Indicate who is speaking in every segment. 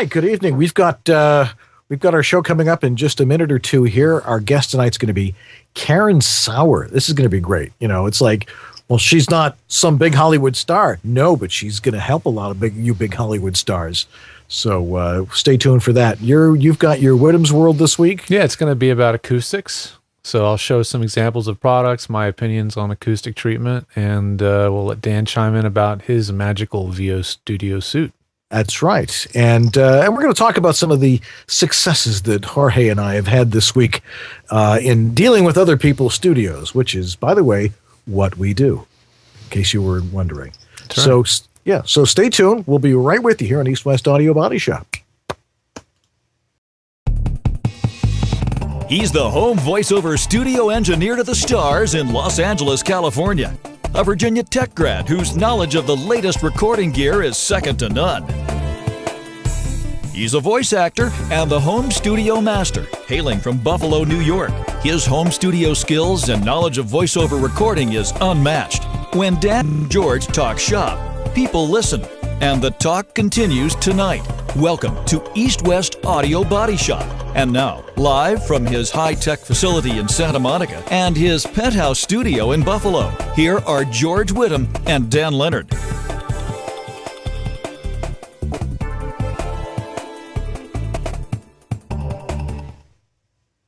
Speaker 1: right, good evening. We've got our show coming up in just a minute or two here. Our guest tonight's going to be Karen Sauer. This is going to be great. You know, it's like, well, she's not some big Hollywood star. No, but she's going to help a lot of big Hollywood stars. So stay tuned for that. You've got your Whittam's World this week?
Speaker 2: Yeah, it's going to be about acoustics. So I'll show some examples of products, my opinions on acoustic treatment, and we'll let Dan chime in about his magical VO Studio suit.
Speaker 1: That's right. And we're going to talk about some of the successes that Jorge and I have had this week in dealing with other people's studios, which is, by the way, what we do, in case you were wondering. Right. So stay tuned. We'll be right with you here on East West Audio Body Shop.
Speaker 3: He's the home voiceover studio engineer to the stars in Los Angeles, California. A Virginia Tech grad whose knowledge of the latest recording gear is second to none. He's a voice actor and the home studio master, hailing from Buffalo, New York. His home studio skills and knowledge of voiceover recording is unmatched. When Dan and George talk shop, people listen, and the talk continues tonight. Welcome to East West Audio Body Shop. And now, live from his high-tech facility in Santa Monica and his penthouse studio in Buffalo, here are George Whittam and Dan Leonard.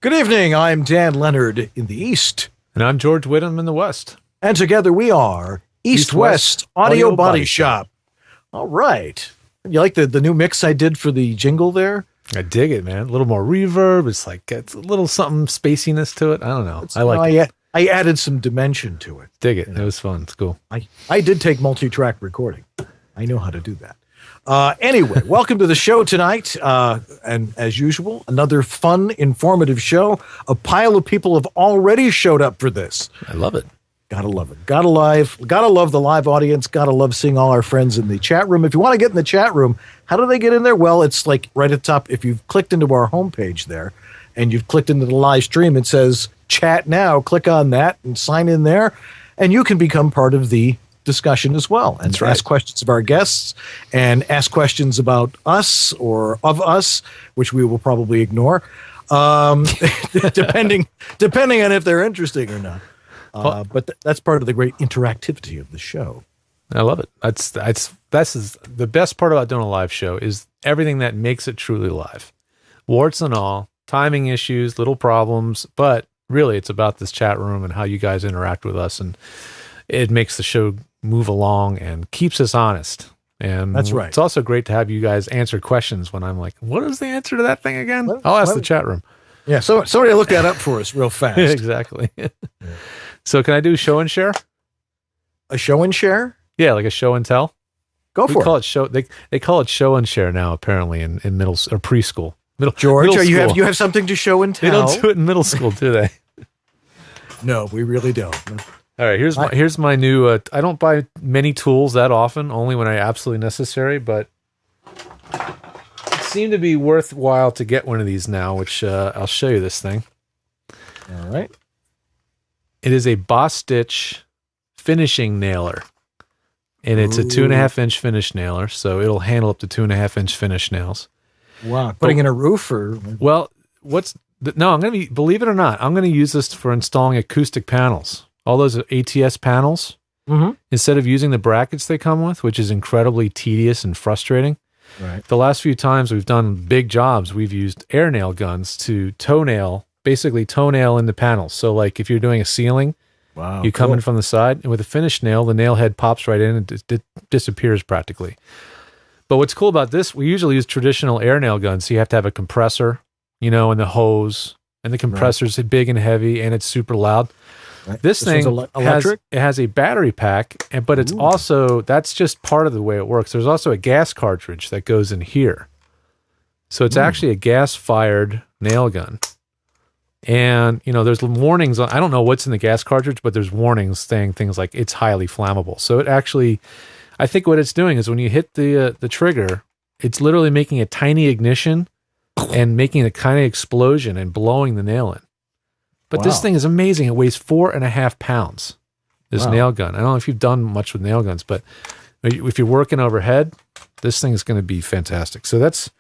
Speaker 1: Good evening. I'm Dan Leonard in the East.
Speaker 2: And I'm George Whittam in the West.
Speaker 1: And together we are East West Audio Body Shop. All right. You like the new mix I did for the jingle there?
Speaker 2: I dig it, man. A little more reverb. It's a little something spaciness to it. I don't know. I like it.
Speaker 1: I added some dimension to it.
Speaker 2: Dig it. It was fun. It's cool.
Speaker 1: I did take multi-track recording. I know how to do that. Anyway, welcome to the show tonight. And as usual, another fun, informative show. A pile of people have already showed up for this.
Speaker 2: I love it.
Speaker 1: Gotta love it. Gotta love the live audience. Gotta love seeing all our friends in the chat room. If you want to get in the chat room, how do they get in there? Well, it's like right at the top. If you've clicked into our homepage there and you've clicked into the live stream, it says chat now. Click on that and sign in there. And you can become part of the discussion as well. And ask questions of our guests and ask questions about us or of us, which we will probably ignore, depending on if they're interesting or not. But that's part of the great interactivity of the show.
Speaker 2: I love it. That's the best part about doing a live show is everything that makes it truly live. Warts and all, timing issues, little problems, but really it's about this chat room and how you guys interact with us, and it makes the show move along and keeps us honest. And
Speaker 1: that's right.
Speaker 2: It's also great to have you guys answer questions when I'm like, what is the answer to that thing again? I'll ask the chat room.
Speaker 1: Yeah, so somebody look that up for us real fast.
Speaker 2: Exactly. Yeah. So can I do show and share?
Speaker 1: A show and share?
Speaker 2: Yeah, like a show and tell.
Speaker 1: Go for it.
Speaker 2: Show. They call it show and share now. Apparently in middle or preschool.
Speaker 1: George,
Speaker 2: middle
Speaker 1: you have something to show and tell?
Speaker 2: They don't do it in middle school, do they?
Speaker 1: No, we really don't.
Speaker 2: All right, here's my new. I don't buy many tools that often, only when I absolutely necessary. But it seemed to be worthwhile to get one of these now, which I'll show you this thing.
Speaker 1: All right.
Speaker 2: It is a Boss Stitch finishing nailer, and it's a 2.5-inch finish nailer, so it'll handle up to 2.5-inch finish nails.
Speaker 1: Wow! Putting in a roof, or
Speaker 2: well, I'm going to believe it or not, I'm going to use this for installing acoustic panels. All those ATS panels.
Speaker 1: Mm-hmm.
Speaker 2: Instead of using the brackets they come with, which is incredibly tedious and frustrating.
Speaker 1: Right.
Speaker 2: The last few times we've done big jobs, we've used air nail guns to toenail in the panels. So like if you're doing a ceiling, you come in from the side, and with a finish nail, the nail head pops right in and it disappears practically. But what's cool about this, we usually use traditional air nail guns. So you have to have a compressor, and the hose, and the compressor's big and heavy, and it's super loud. Right. This thing has a battery pack, but it's also, that's just part of the way it works. There's also a gas cartridge that goes in here. So it's actually a gas-fired nail gun. And, there's warnings on, I don't know what's in the gas cartridge, but there's warnings saying things like it's highly flammable. So it actually, I think what it's doing is when you hit the trigger, it's literally making a tiny ignition and making a kind of explosion and blowing the nail in. But this thing is amazing. It weighs 4.5 pounds, this nail gun. I don't know if you've done much with nail guns, but if you're working overhead, this thing is going to be fantastic. So that's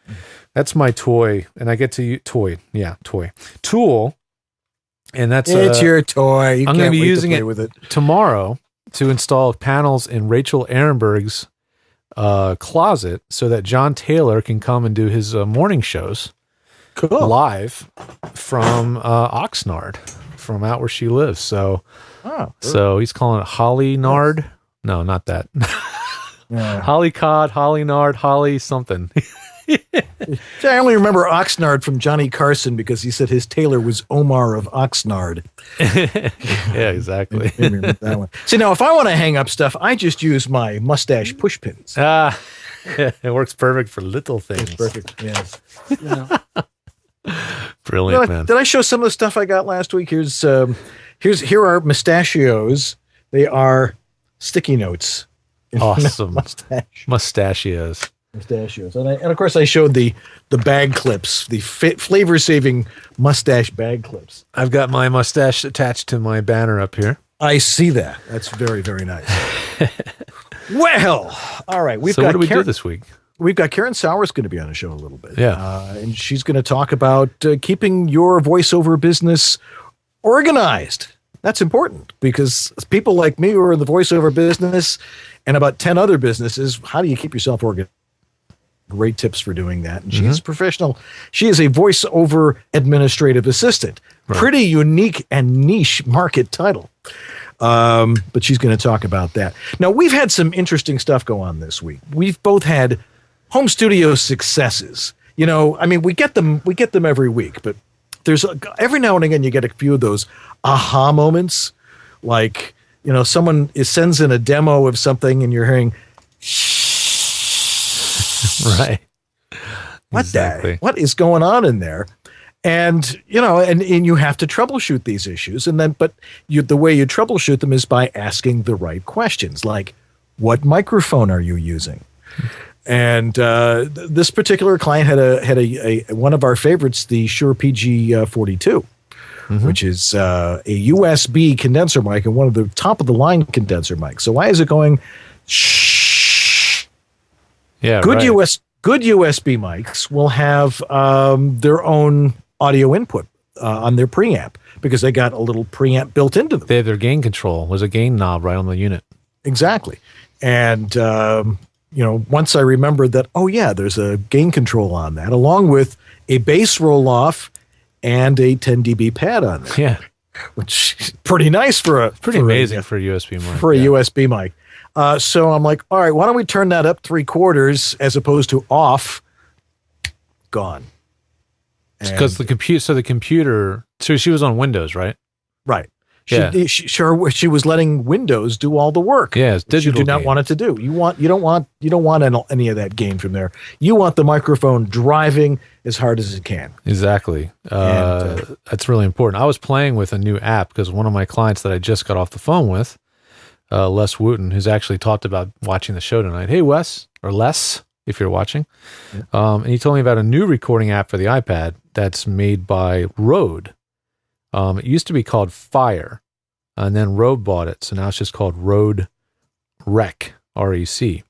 Speaker 2: my toy, and I get to toy, tool, and that's
Speaker 1: it's your toy.
Speaker 2: I'm going to be using it with tomorrow to install panels in Rachel Ehrenberg's closet, so that John Taylor can come and do his morning shows live from Oxnard, from out where she lives. So, so he's calling it Holly Nard. Yes. No, not that. Yeah. Holly Cod, Holly Nard, Holly something.
Speaker 1: I only remember Oxnard from Johnny Carson because he said his tailor was Omar of Oxnard.
Speaker 2: Yeah, exactly.
Speaker 1: I remember that one. See, now if I want to hang up stuff, I just use my mustache push pins.
Speaker 2: It works perfect for little things.
Speaker 1: It's perfect, yes.
Speaker 2: Brilliant, man.
Speaker 1: Did I show some of the stuff I got last week? Here are mustachios. They are sticky notes.
Speaker 2: Awesome. Mustachios.
Speaker 1: And of course I showed the bag clips, the flavor-saving mustache bag clips.
Speaker 2: I've got my mustache attached to my banner up here.
Speaker 1: I see that. That's very, very nice. Well, all right.
Speaker 2: What do we do this week?
Speaker 1: We've got Karen Sauer's going to be on the show a little bit.
Speaker 2: Yeah.
Speaker 1: And she's going to talk about keeping your voiceover business organized. That's important because people like me who are in the voiceover business and about 10 other businesses, how do you keep yourself organized? Great tips for doing that. And she's professional. She is a voiceover administrative assistant. Right. Pretty unique and niche market title. But she's going to talk about that. Now, we've had some interesting stuff go on this week. We've both had home studio successes. You know, I mean, we get them every week, but there's every now and again you get a few of those aha moments, like, you know, someone sends in a demo of something and you're hearing,
Speaker 2: right.
Speaker 1: What is going on in there? And, you know, and you have to troubleshoot these issues. And then, the way you troubleshoot them is by asking the right questions, like, what microphone are you using? And this particular client had a one of our favorites, the Shure PG42, which is a USB condenser mic and one of the top of the line condenser mics. So why is it going shh?
Speaker 2: Yeah,
Speaker 1: good USB mics will have their own audio input on their preamp because they got a little preamp built into them.
Speaker 2: They have their gain control. There's a gain knob right on the unit.
Speaker 1: Exactly. And, you know, once I remembered that, oh, yeah, there's a gain control on that, along with a bass roll-off and a 10 dB pad on there.
Speaker 2: Yeah.
Speaker 1: Which is pretty nice for a
Speaker 2: amazing for a USB mic.
Speaker 1: For a USB mic. So I'm like, all right, why don't we turn that up 3/4 as opposed to off? Gone.
Speaker 2: Because the computer, so she was on Windows, right?
Speaker 1: Right.
Speaker 2: Yeah.
Speaker 1: She was letting Windows do all the work.
Speaker 2: Yeah, it's digital.
Speaker 1: You do not want it to do. You don't want any of that gain from there. You want the microphone driving as hard as it can.
Speaker 2: Exactly. That's really important. I was playing with a new app because one of my clients that I just got off the phone with, Les Wooten, who's actually talked about watching the show tonight. Hey, Wes, or Les, if you're watching. Yeah. And he told me about a new recording app for the iPad that's made by Rode. It used to be called Fire, and then Rode bought it, so now it's just called Rode Rec, R-E-C.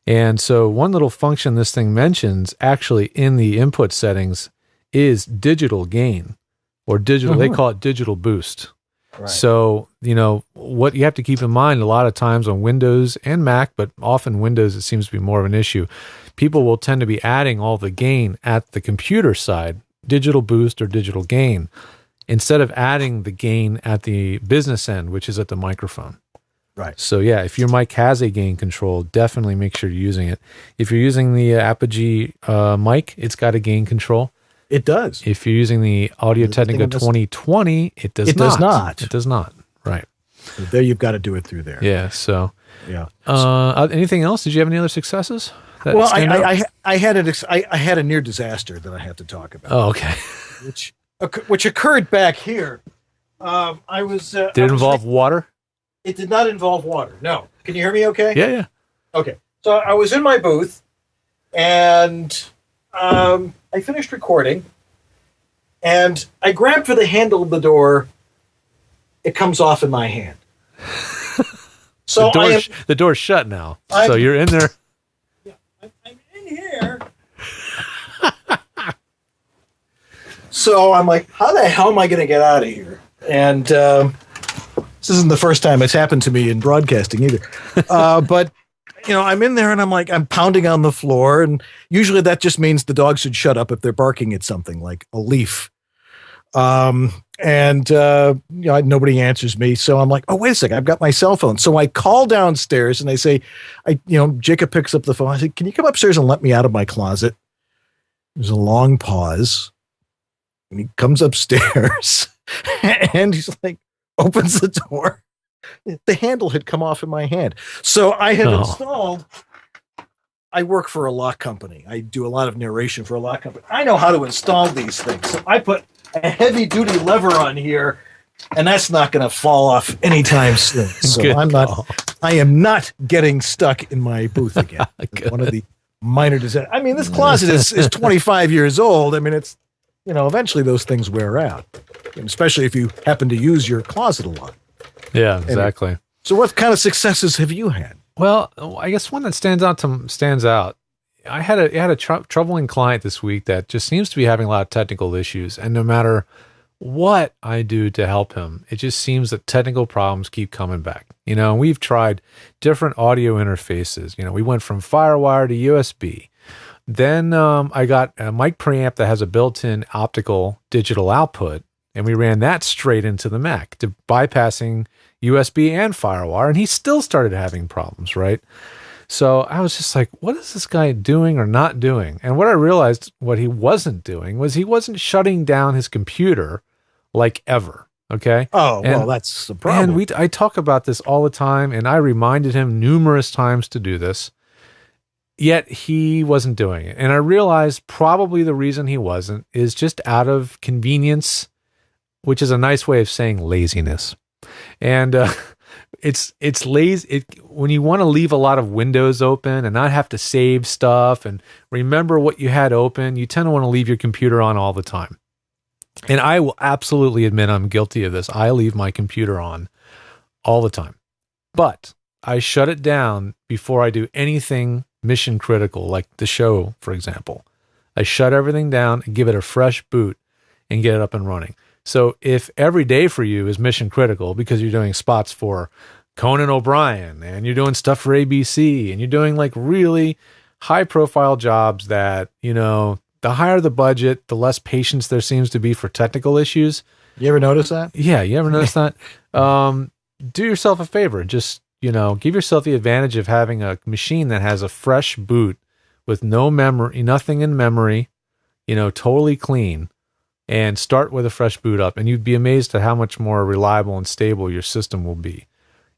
Speaker 2: And so one little function this thing mentions actually in the input settings is digital gain, or digital, they call it digital boost. Right. So, you know, what you have to keep in mind a lot of times on Windows and Mac, but often Windows, it seems to be more of an issue. People will tend to be adding all the gain at the computer side, digital boost or digital gain, instead of adding the gain at the business end, which is at the microphone.
Speaker 1: Right.
Speaker 2: So yeah, if your mic has a gain control, definitely make sure you're using it. If you're using the Apogee mic, it's got a gain control.
Speaker 1: It does.
Speaker 2: If you're using the Audio-Technica 2020, it does not. It does not. Right.
Speaker 1: So there you've got to do it through there.
Speaker 2: Yeah. So
Speaker 1: yeah.
Speaker 2: Anything else? Did you have any other successes?
Speaker 1: Well, I had a near disaster that I had to talk about.
Speaker 2: Oh, okay.
Speaker 1: Which occurred back here. I was.
Speaker 2: Did it involve water?
Speaker 1: It did not involve water. No. Can you hear me? Okay.
Speaker 2: Yeah.
Speaker 1: Okay. So I was in my booth, and I finished recording, and I grabbed for the handle of the door. It comes off in my hand. So
Speaker 2: the door's shut now. So you're in there.
Speaker 1: Yeah, I'm in here. So I'm like, how the hell am I going to get out of here? And this isn't the first time it's happened to me in broadcasting either. But, I'm in there and I'm pounding on the floor. And usually that just means the dogs should shut up if they're barking at something like a leaf. Nobody answers me. So I'm like, oh, wait a second. I've got my cell phone. So I call downstairs and I say, Jacob picks up the phone. I say, can you come upstairs and let me out of my closet? There's a long pause. And he comes upstairs and he's like, opens the door. The handle had come off in my hand. So I had installed, I work for a lock company. I do a lot of narration for a lock company. I know how to install these things. So I put a heavy duty lever on here and that's not going to fall off anytime soon. So I am not getting stuck in my booth again. One of the minor disasters. I mean, this closet is 25 years old. I mean, it's, eventually those things wear out, especially if you happen to use your closet a lot.
Speaker 2: Yeah, exactly.
Speaker 1: So what kind of successes have you had?
Speaker 2: Well, I guess one that stands out. I had a troubling client this week that just seems to be having a lot of technical issues. And no matter what I do to help him, it just seems that technical problems keep coming back. We've tried different audio interfaces. We went from FireWire to USB. Then I got a mic preamp that has a built-in optical digital output, and we ran that straight into the Mac, bypassing USB and FireWire, and he still started having problems, right? So I was just like, what is this guy doing or not doing? And what I realized what he wasn't doing was he wasn't shutting down his computer like ever, okay?
Speaker 1: Well, that's the problem.
Speaker 2: And I talk about this all the time, and I reminded him numerous times to do this. Yet he wasn't doing it. And I realized probably the reason he wasn't is just out of convenience, which is a nice way of saying laziness. And it's lazy. When you want to leave a lot of windows open and not have to save stuff and remember what you had open, you tend to want to leave your computer on all the time. And I will absolutely admit I'm guilty of this. I leave my computer on all the time. But I shut it down before I do anything mission critical, like the show, for example. I shut everything down and give it a fresh boot and get it up and running. So if every day for you is mission critical because you're doing spots for Conan O'Brien and you're doing stuff for ABC and you're doing like really high profile jobs that, the higher the budget, the less patience there seems to be for technical issues.
Speaker 1: You ever notice that?
Speaker 2: Yeah. You ever notice that? Do yourself a favor. Just, give yourself the advantage of having a machine that has a fresh boot with no memory, nothing in memory, totally clean, and start with a fresh boot up. And you'd be amazed at how much more reliable and stable your system will be.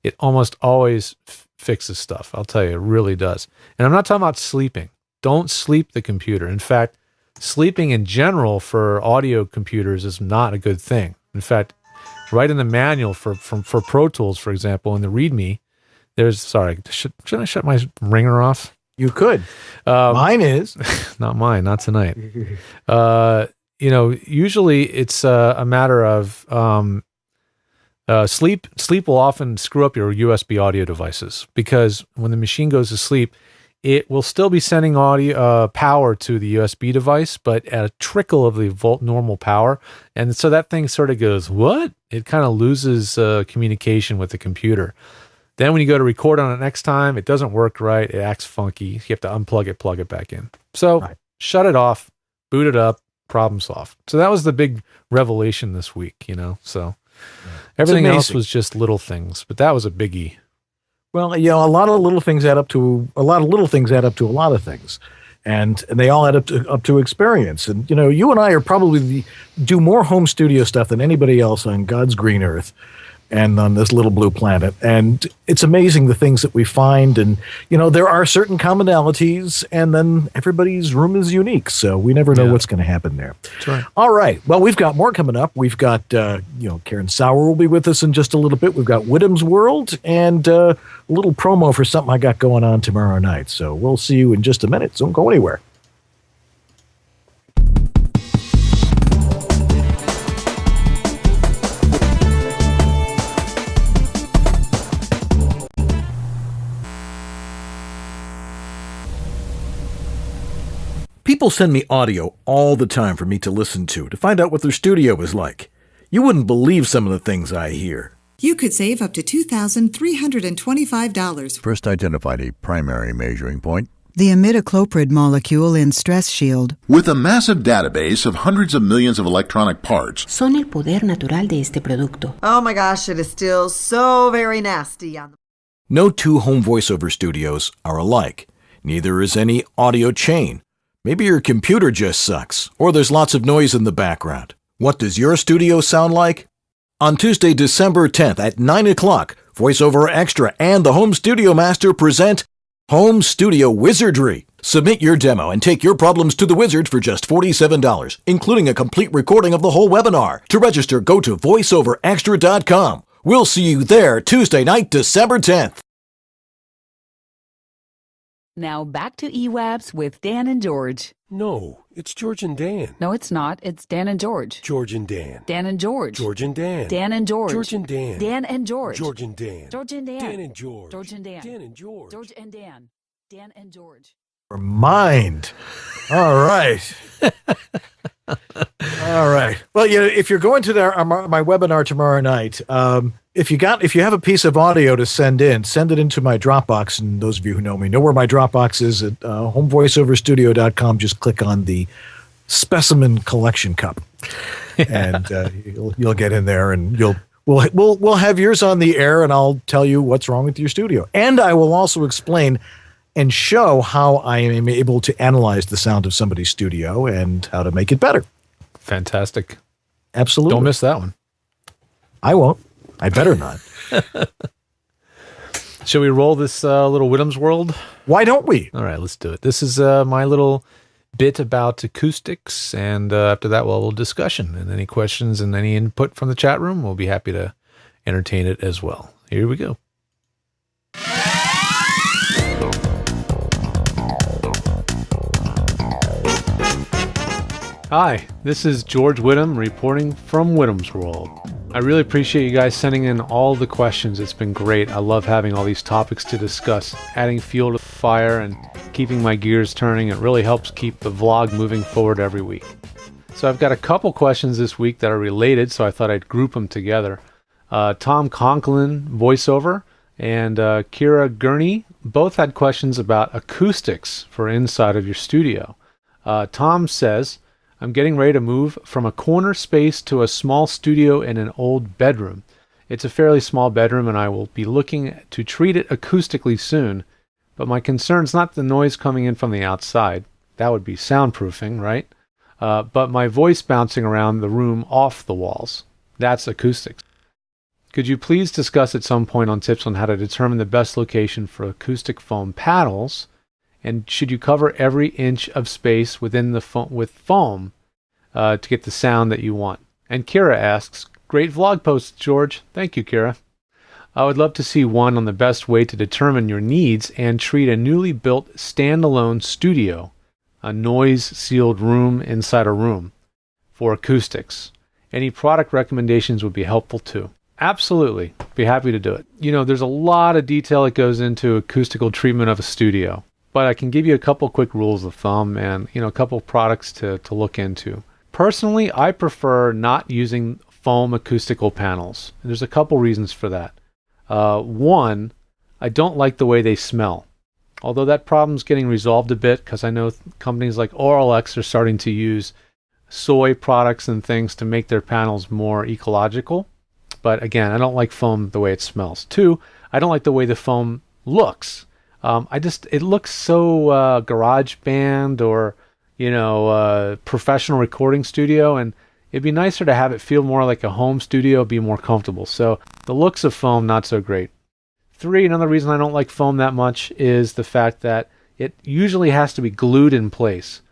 Speaker 2: It almost always fixes stuff. I'll tell you, it really does. And I'm not talking about sleeping. Don't sleep the computer. In fact, sleeping in general for audio computers is not a good thing. In fact, right in the manual for Pro Tools, for example, in the README, should I shut my ringer off?
Speaker 1: You could. Mine is.
Speaker 2: Not mine, not tonight. Usually it's a matter of sleep. Sleep will often screw up your USB audio devices because when the machine goes to sleep, it will still be sending audio power to the USB device, but at a trickle of the normal power. And so that thing sort of goes, what? It kind of loses communication with the computer. Then when you go to record on it next time, it doesn't work right. It acts funky. You have to unplug it, plug it back in. So Shut it off, boot it up, problem solved. So that was the big revelation this week, so everything else was just little things, but that was a biggie.
Speaker 1: Well, a lot of little things add up to a lot of things. And they all add up to experience. And, you and I are probably do more home studio stuff than anybody else on God's green earth and on this little blue planet. And it's amazing the things that we find. And, there are certain commonalities, and then everybody's room is unique. So we never know what's going to happen there.
Speaker 2: That's right.
Speaker 1: All right. Well, we've got more coming up. We've got, Karen Sauer will be with us in just a little bit. We've got Whittam's World and a little promo for something I got going on tomorrow night. So we'll see you in just a minute. So don't go anywhere.
Speaker 4: People send me audio all the time for me to listen to find out what their studio is like. You wouldn't believe some of the things I hear.
Speaker 5: You could save up to $2,325.
Speaker 6: First identified a primary measuring point.
Speaker 5: The imidacloprid molecule in Stress Shield.
Speaker 7: With a massive database of hundreds of millions of electronic parts.
Speaker 8: Son el poder natural de este producto.
Speaker 9: Oh my gosh, it is still so very nasty.
Speaker 4: No two home voiceover studios are alike. Neither is any audio chain. Maybe your computer just sucks, or there's lots of noise in the background. What does your studio sound like? On Tuesday, December 10th at 9 o'clock, VoiceOver Extra and the Home Studio Master present Home Studio Wizardry. Submit your demo and take your problems to the wizard for just $47, including a complete recording of the whole webinar. To register, go to voiceoverextra.com. We'll see you there Tuesday night, December 10th.
Speaker 10: Now back to EWABS with Dan and George.
Speaker 11: No, it's George and Dan.
Speaker 10: No, it's not. It's Dan and George.
Speaker 11: George and Dan.
Speaker 10: Dan and George.
Speaker 11: George and Dan.
Speaker 10: Dan and George.
Speaker 11: George and Dan.
Speaker 10: Dan and George.
Speaker 11: George and Dan.
Speaker 10: George and Dan.
Speaker 11: Dan and George.
Speaker 10: George and Dan.
Speaker 11: Dan and George.
Speaker 10: George and Dan. Dan and George.
Speaker 1: Mind. All right. All right. Well, if you're going to my webinar tomorrow night, if you have a piece of audio to send it into my Dropbox. And those of you who know me know where my Dropbox is at homevoiceoverstudio.com. Just click on the specimen collection cup, and you'll get in there, and we'll have yours on the air, and I'll tell you what's wrong with your studio, and I will also explain and show how I am able to analyze the sound of somebody's studio and how to make it better.
Speaker 2: Fantastic.
Speaker 1: Absolutely.
Speaker 2: Don't miss that one.
Speaker 1: I won't. I better not.
Speaker 2: Shall we roll this little Whittam's World?
Speaker 1: Why don't we?
Speaker 2: All right, let's do it. This is my little bit about acoustics, and after that, we'll have a little discussion. And any questions and any input from the chat room, we'll be happy to entertain it as well. Here we go. Hi, this is George Whittam reporting from Whittam's World. I really appreciate you guys sending in all the questions. It's been great. I love having all these topics to discuss, adding fuel to the fire and keeping my gears turning. It really helps keep the vlog moving forward every week. So I've got a couple questions this week that are related, so I thought I'd group them together. Tom Conklin, voiceover, and Kira Gurney both had questions about acoustics for inside of your studio. Tom says, I'm getting ready to move from a corner space to a small studio in an old bedroom. It's a fairly small bedroom, and I will be looking to treat it acoustically soon, but my concern is not the noise coming in from the outside. That would be soundproofing, right? But my voice bouncing around the room off the walls. That's acoustics. Could you please discuss at some point on tips on how to determine the best location for acoustic foam panels? And should you cover every inch of space within the with foam to get the sound that you want? And Kira asks, great vlog posts, George. Thank you, Kira. I would love to see one on the best way to determine your needs and treat a newly built standalone studio, a noise-sealed room inside a room, for acoustics. Any product recommendations would be helpful too. Absolutely. Be happy to do it. There's a lot of detail that goes into acoustical treatment of a studio. But I can give you a couple quick rules of thumb and, a couple products to look into. Personally, I prefer not using foam acoustical panels. And there's a couple reasons for that. One, I don't like the way they smell. Although that problem's getting resolved a bit because I know companies like Oralex are starting to use soy products and things to make their panels more ecological. But again, I don't like foam the way it smells. Two, I don't like the way the foam looks. It looks so garage band or, professional recording studio, and it'd be nicer to have it feel more like a home studio, be more comfortable. So the looks of foam, not so great. Three, another reason I don't like foam that much is the fact that it usually has to be glued in place.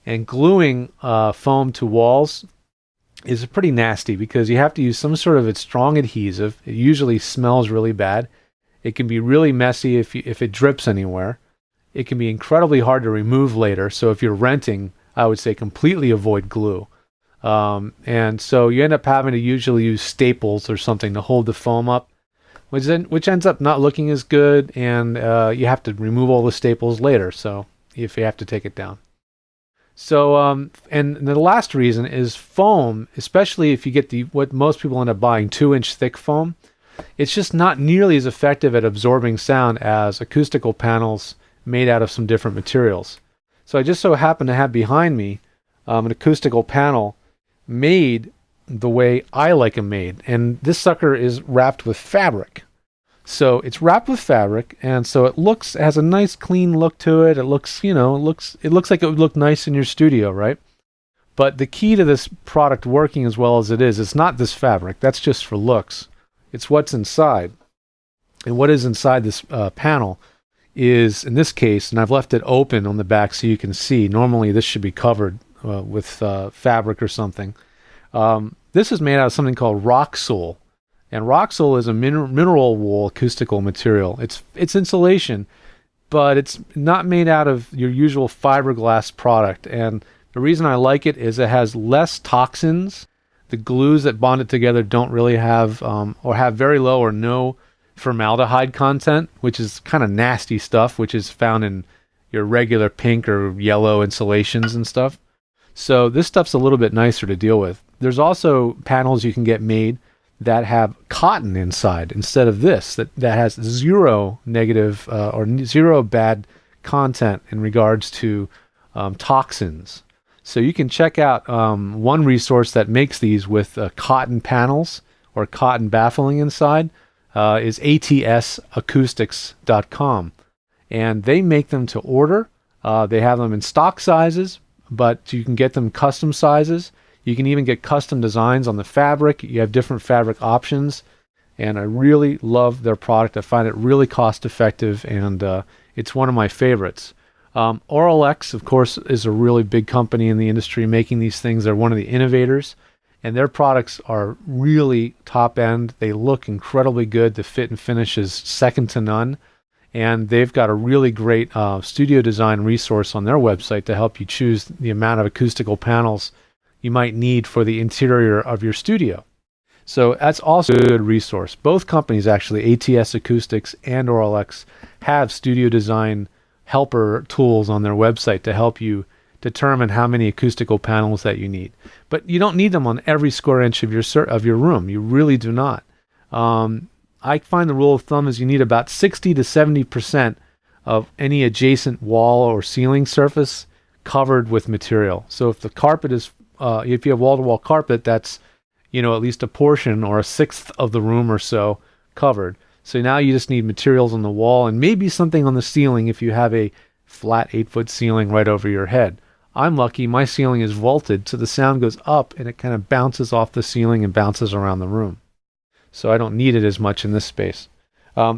Speaker 2: And gluing foam to walls is pretty nasty because you have to use some sort of a strong adhesive. It usually smells really bad. It can be really messy if it drips anywhere. It can be incredibly hard to remove later. So if you're renting, I would say completely avoid glue. And so you end up having to usually use staples or something to hold the foam up, which ends up not looking as good. And you have to remove all the staples later. So if you have to take it down. So, and the last reason is foam, especially if you get what most people end up buying, 2-inch thick foam. It's just not nearly as effective at absorbing sound as acoustical panels made out of some different materials. So I just so happen to have behind me an acoustical panel made the way I like them made. And this sucker is wrapped with fabric. So it's wrapped with fabric, and so it has a nice clean look to it. It looks, it looks like it would look nice in your studio, right? But the key to this product working as well as it is, it's not this fabric. That's just for looks. It's what's inside. And what is inside this panel is, in this case, and I've left it open on the back so you can see. Normally this should be covered with fabric or something. This is made out of something called rock sole. And rock sole is a mineral wool acoustical material. It's insulation, but it's not made out of your usual fiberglass product. And the reason I like it is it has less toxins. The glues that bond it together don't really have, or have very low or no formaldehyde content, which is kind of nasty stuff, which is found in your regular pink or yellow insulations and stuff. So this stuff's a little bit nicer to deal with. There's also panels you can get made that have cotton inside instead of this, that has zero negative or zero bad content in regards to toxins. So you can check out one resource that makes these with cotton panels or cotton baffling inside is atsacoustics.com. And they make them to order. They have them in stock sizes, but you can get them custom sizes. You can even get custom designs on the fabric. You have different fabric options. And I really love their product. I find it really cost effective, and it's one of my favorites. Oral X, of course, is a really big company in the industry making these things. They're one of the innovators, and their products are really top end. They look incredibly good. The fit and finish is second to none. And they've got a really great studio design resource on their website to help you choose the amount of acoustical panels you might need for the interior of your studio. So that's also a good resource. Both companies, actually, ATS Acoustics and Oral X, have studio design helper tools on their website to help you determine how many acoustical panels that you need. But you don't need them on every square inch of your room. You really do not. I find the rule of thumb is you need about 60 to 70% of any adjacent wall or ceiling surface covered with material. So if the carpet is, if you have wall-to-wall carpet, that's, at least a portion or a sixth of the room or so covered. So now you just need materials on the wall and maybe something on the ceiling if you have a flat 8-foot ceiling right over your head. I'm lucky, my ceiling is vaulted, so the sound goes up and it kind of bounces off the ceiling and bounces around the room. So I don't need it as much in this space.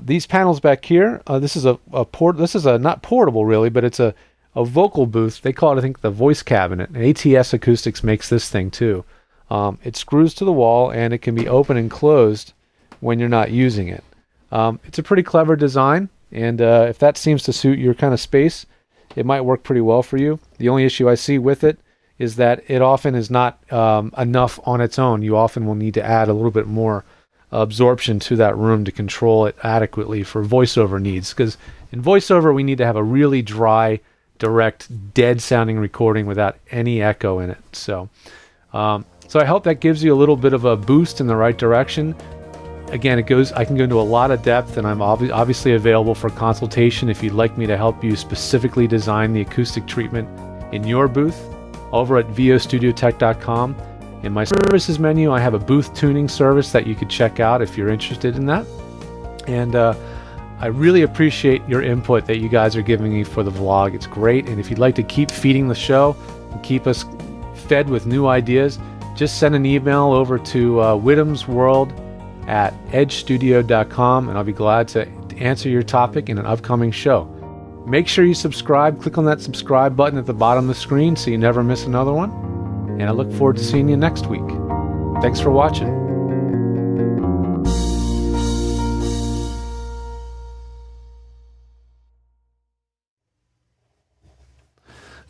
Speaker 2: These panels back here, this is not portable really, but it's a vocal booth. They call it, I think, the voice cabinet. And ATS Acoustics makes this thing too. It screws to the wall and it can be open and closed when you're not using it. It's a pretty clever design, and if that seems to suit your kind of space, it might work pretty well for you. The only issue I see with it is that it often is not enough on its own. You often will need to add a little bit more absorption to that room to control it adequately for voiceover needs, because in voiceover we need to have a really dry, direct, dead sounding recording without any echo in it. So I hope that gives you a little bit of a boost in the right direction. Again, I can go into a lot of depth, and I'm obviously available for consultation if you'd like me to help you specifically design the acoustic treatment in your booth over at vostudiotech.com. In my services menu, I have a booth tuning service that you could check out if you're interested in that. And I really appreciate your input that you guys are giving me for the vlog. It's great. And if you'd like to keep feeding the show and keep us fed with new ideas, just send an email over to whittamsworld@edgestudio.com, and I'll be glad to answer your topic in an upcoming show. Make sure you subscribe. Click on that subscribe button at the bottom of the screen so you never miss another one. And I look forward to seeing you next week. Thanks for watching.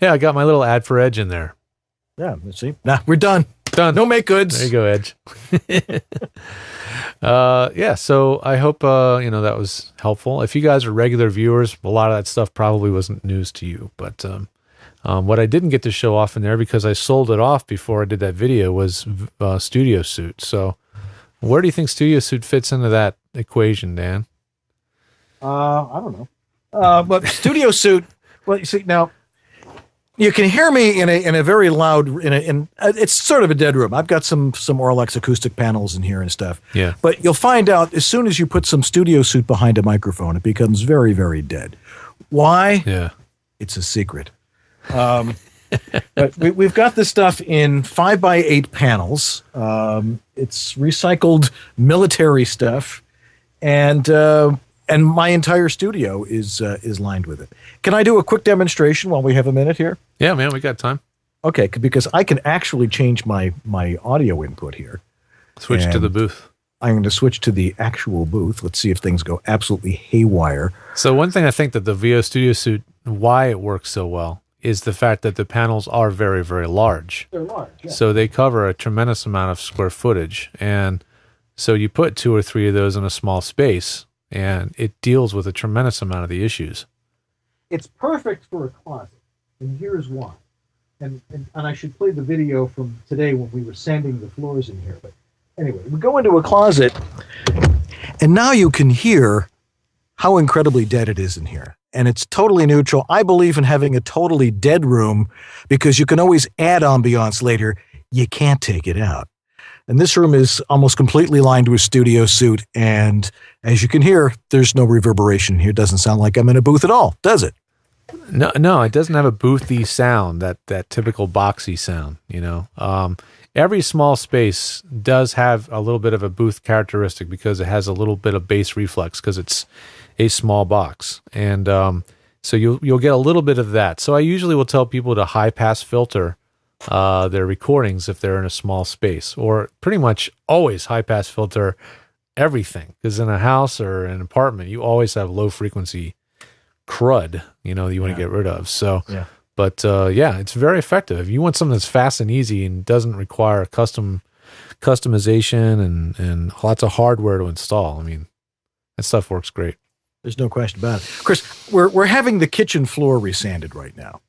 Speaker 2: Yeah, I got my little ad for Edge in there.
Speaker 1: Yeah, let's see. Nah, we're done.
Speaker 2: Done.
Speaker 1: No make goods.
Speaker 2: There you go, Edge. Yeah, so I hope that was helpful. If you guys are regular viewers, a lot of that stuff probably wasn't news to you, but What I didn't get to show off in there because I sold it off before I did that video was Studio Suit. So where do you think Studio Suit fits into that equation, Dan?
Speaker 1: I don't know. But Studio Suit, well, you see, now you can hear me in a very loud, it's sort of a dead room. I've got some Orlex acoustic panels in here and stuff.
Speaker 2: Yeah.
Speaker 1: But you'll find out as soon as you put some Studio Suit behind a microphone, it becomes very, very dead. Why?
Speaker 2: Yeah.
Speaker 1: It's a secret. But we've got this stuff in 5x8 panels. It's recycled military stuff, and my entire studio is lined with it. Can I do a quick demonstration while we have a minute here?
Speaker 2: Yeah, man, we got time.
Speaker 1: Okay, because I can actually change my audio input here.
Speaker 2: Switch to the booth.
Speaker 1: I'm going to switch to the actual booth. Let's see if things go absolutely haywire.
Speaker 2: So one thing I think that the VO Studio Suit, why it works so well, is the fact that the panels are very, very large.
Speaker 1: They're large, yeah.
Speaker 2: So they cover a tremendous amount of square footage. And so you put 2 or 3 of those in a small space, and it deals with a tremendous amount of the issues.
Speaker 1: It's perfect for a closet, and here's why. And I should play the video from today when we were sanding the floors in here. But anyway, we go into a closet, and now you can hear how incredibly dead it is in here. And it's totally neutral. I believe in having a totally dead room because you can always add ambiance later. You can't take it out. And this room is almost completely lined with Studio Suit. And as you can hear, there's no reverberation here. It doesn't sound like I'm in a booth at all, does it?
Speaker 2: No, it doesn't have a boothy sound, that typical boxy sound, you know. Every small space does have a little bit of a booth characteristic because it has a little bit of bass reflex because it's a small box. And so you'll get a little bit of that. So I usually will tell people to high pass filter their recordings if they're in a small space, or pretty much always high pass filter everything, because in a house or an apartment, you always have low frequency crud, you know, that you want to get rid of. So,
Speaker 1: yeah.
Speaker 2: But it's very effective. If you want something that's fast and easy and doesn't require customization and lots of hardware to install, I mean, that stuff works great.
Speaker 1: There's no question about it. Chris, we're having the kitchen floor resanded right now.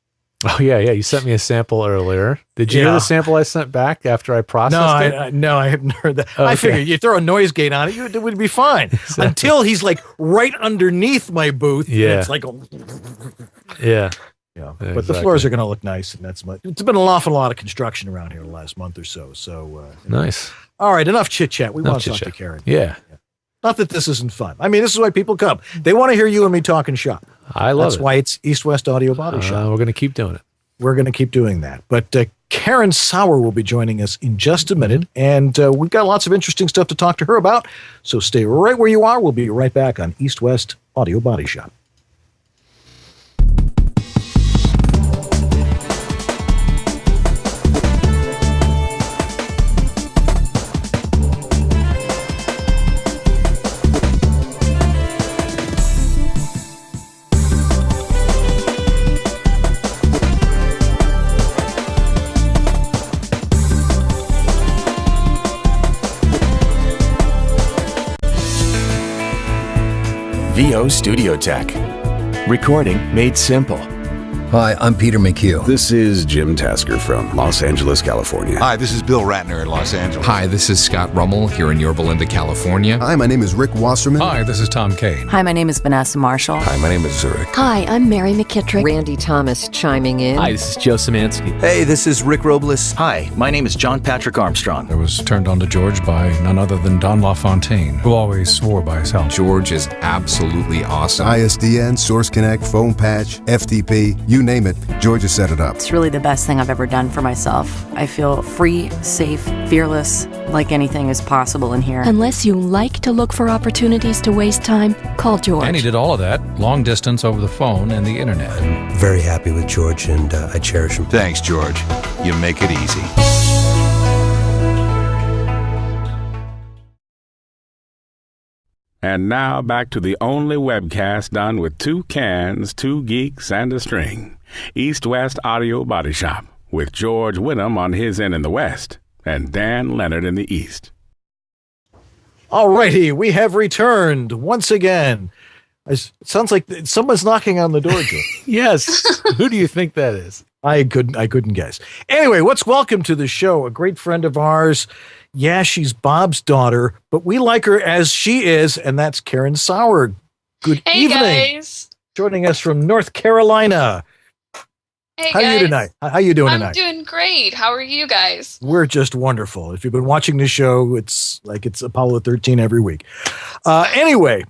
Speaker 2: Oh, yeah. You sent me a sample earlier. Did you hear the sample I sent back after I processed it?
Speaker 1: No, I haven't heard that.
Speaker 2: Okay.
Speaker 1: I figured you throw a noise gate on it, it would be fine. Exactly. Until he's like right underneath my booth.
Speaker 2: Yeah.
Speaker 1: And it's like,
Speaker 2: yeah.
Speaker 1: Yeah, but the floors are going to look nice, and it's been an awful lot of construction around here the last month or so. So
Speaker 2: nice.
Speaker 1: All right, enough chit chat. We want to talk to Karen.
Speaker 2: Yeah.
Speaker 1: Not that this isn't fun. I mean, this is why people come. They want to hear you and me talking shop.
Speaker 2: I love it.
Speaker 1: That's why it's East West Audio Body Shop.
Speaker 2: We're going to keep doing it.
Speaker 1: We're going to keep doing that. But Karen Sauer will be joining us in just a minute, and we've got lots of interesting stuff to talk to her about. So stay right where you are. We'll be right back on East West Audio Body Shop.
Speaker 12: VO Studio Tech. Recording made simple.
Speaker 13: Hi, I'm Peter McHugh.
Speaker 14: This is Jim Tasker from Los Angeles, California.
Speaker 15: Hi, this is Bill Ratner in Los Angeles.
Speaker 16: Hi, this is Scott Rummel here in Yorba Linda, California.
Speaker 17: Hi, my name is Rick Wasserman.
Speaker 18: Hi, this is Tom Kane.
Speaker 19: Hi, my name is Vanessa Marshall.
Speaker 14: Hi, my name is Zurich.
Speaker 20: Hi, I'm Mary McKittrick.
Speaker 21: Randy Thomas chiming in.
Speaker 22: Hi, this is Joe Szymanski.
Speaker 23: Hey, this is Rick Robles.
Speaker 24: Hi, my name is John Patrick Armstrong.
Speaker 25: I was turned on to George by none other than Don LaFontaine, who always swore by his help.
Speaker 16: George is absolutely awesome.
Speaker 17: ISDN, Source Connect, Phone Patch, FTP, you name it, George has set it up.
Speaker 19: It's really the best thing I've ever done for myself. I feel free, safe, fearless, like anything is possible in here.
Speaker 20: Unless you like to look for opportunities to waste time, call George.
Speaker 25: And he did all of that, long distance over the phone and the internet.
Speaker 26: I'm very happy with George, and I cherish him.
Speaker 15: Thanks, George. You make it easy.
Speaker 27: And now back to the only webcast done with 2 cans, 2 geeks, and a string. East West Audio Body Shop, with George Whittam on his end in the West and Dan Leonard in the East.
Speaker 1: All righty, we have returned once again. It sounds like someone's knocking on the door, Joe.
Speaker 2: Yes. Who do you think that is?
Speaker 1: I couldn't guess. Anyway, welcome to the show. A great friend of ours. Yeah, she's Bob's daughter, but we like her as she is, and that's Karen Sauer. Good evening.
Speaker 3: Guys.
Speaker 1: Joining us from North Carolina.
Speaker 3: Hey,
Speaker 1: How
Speaker 3: guys.
Speaker 1: are you tonight? How you doing tonight?
Speaker 3: I'm doing great. How are you guys?
Speaker 1: We're just wonderful. If you've been watching the show, it's like it's Apollo 13 every week. Anyway,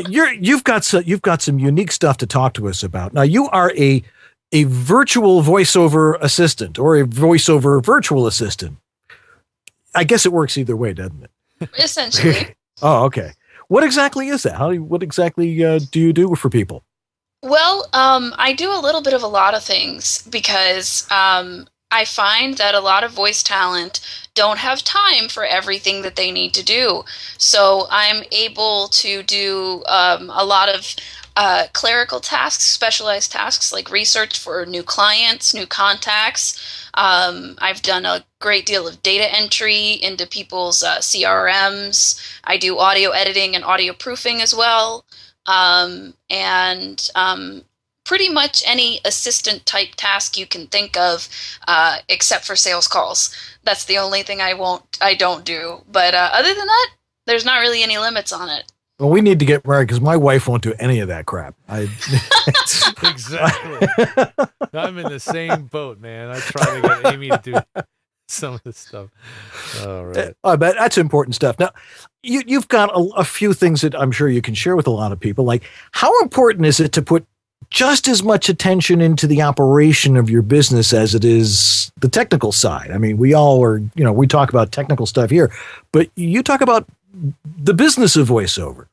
Speaker 1: you've got some unique stuff to talk to us about. Now, you are a virtual voiceover assistant or a voiceover virtual assistant. I guess it works either way, doesn't it?
Speaker 3: Essentially.
Speaker 1: Oh, okay. What exactly is that? What exactly do you do for people?
Speaker 3: Well, I do a little bit of a lot of things because I find that a lot of voice talent don't have time for everything that they need to do. So I'm able to do a lot of clerical tasks, specialized tasks like research for new clients, new contacts. I've done a great deal of data entry into people's CRMs. I do audio editing and audio proofing as well. And pretty much any assistant type task you can think of, except for sales calls. That's the only thing I don't do. But other than that, there's not really any limits on it.
Speaker 1: Well, we need to get married because my wife won't do any of that crap.
Speaker 2: Exactly. I'm in the same boat, man. I try to get Amy to do some of this stuff. All right.
Speaker 1: I bet that's important stuff. Now, you've got a few things that I'm sure you can share with a lot of people. Like, how important is it to put just as much attention into the operation of your business as it is the technical side? I mean, we all are, we talk about technical stuff here, but you talk about the business of voiceover.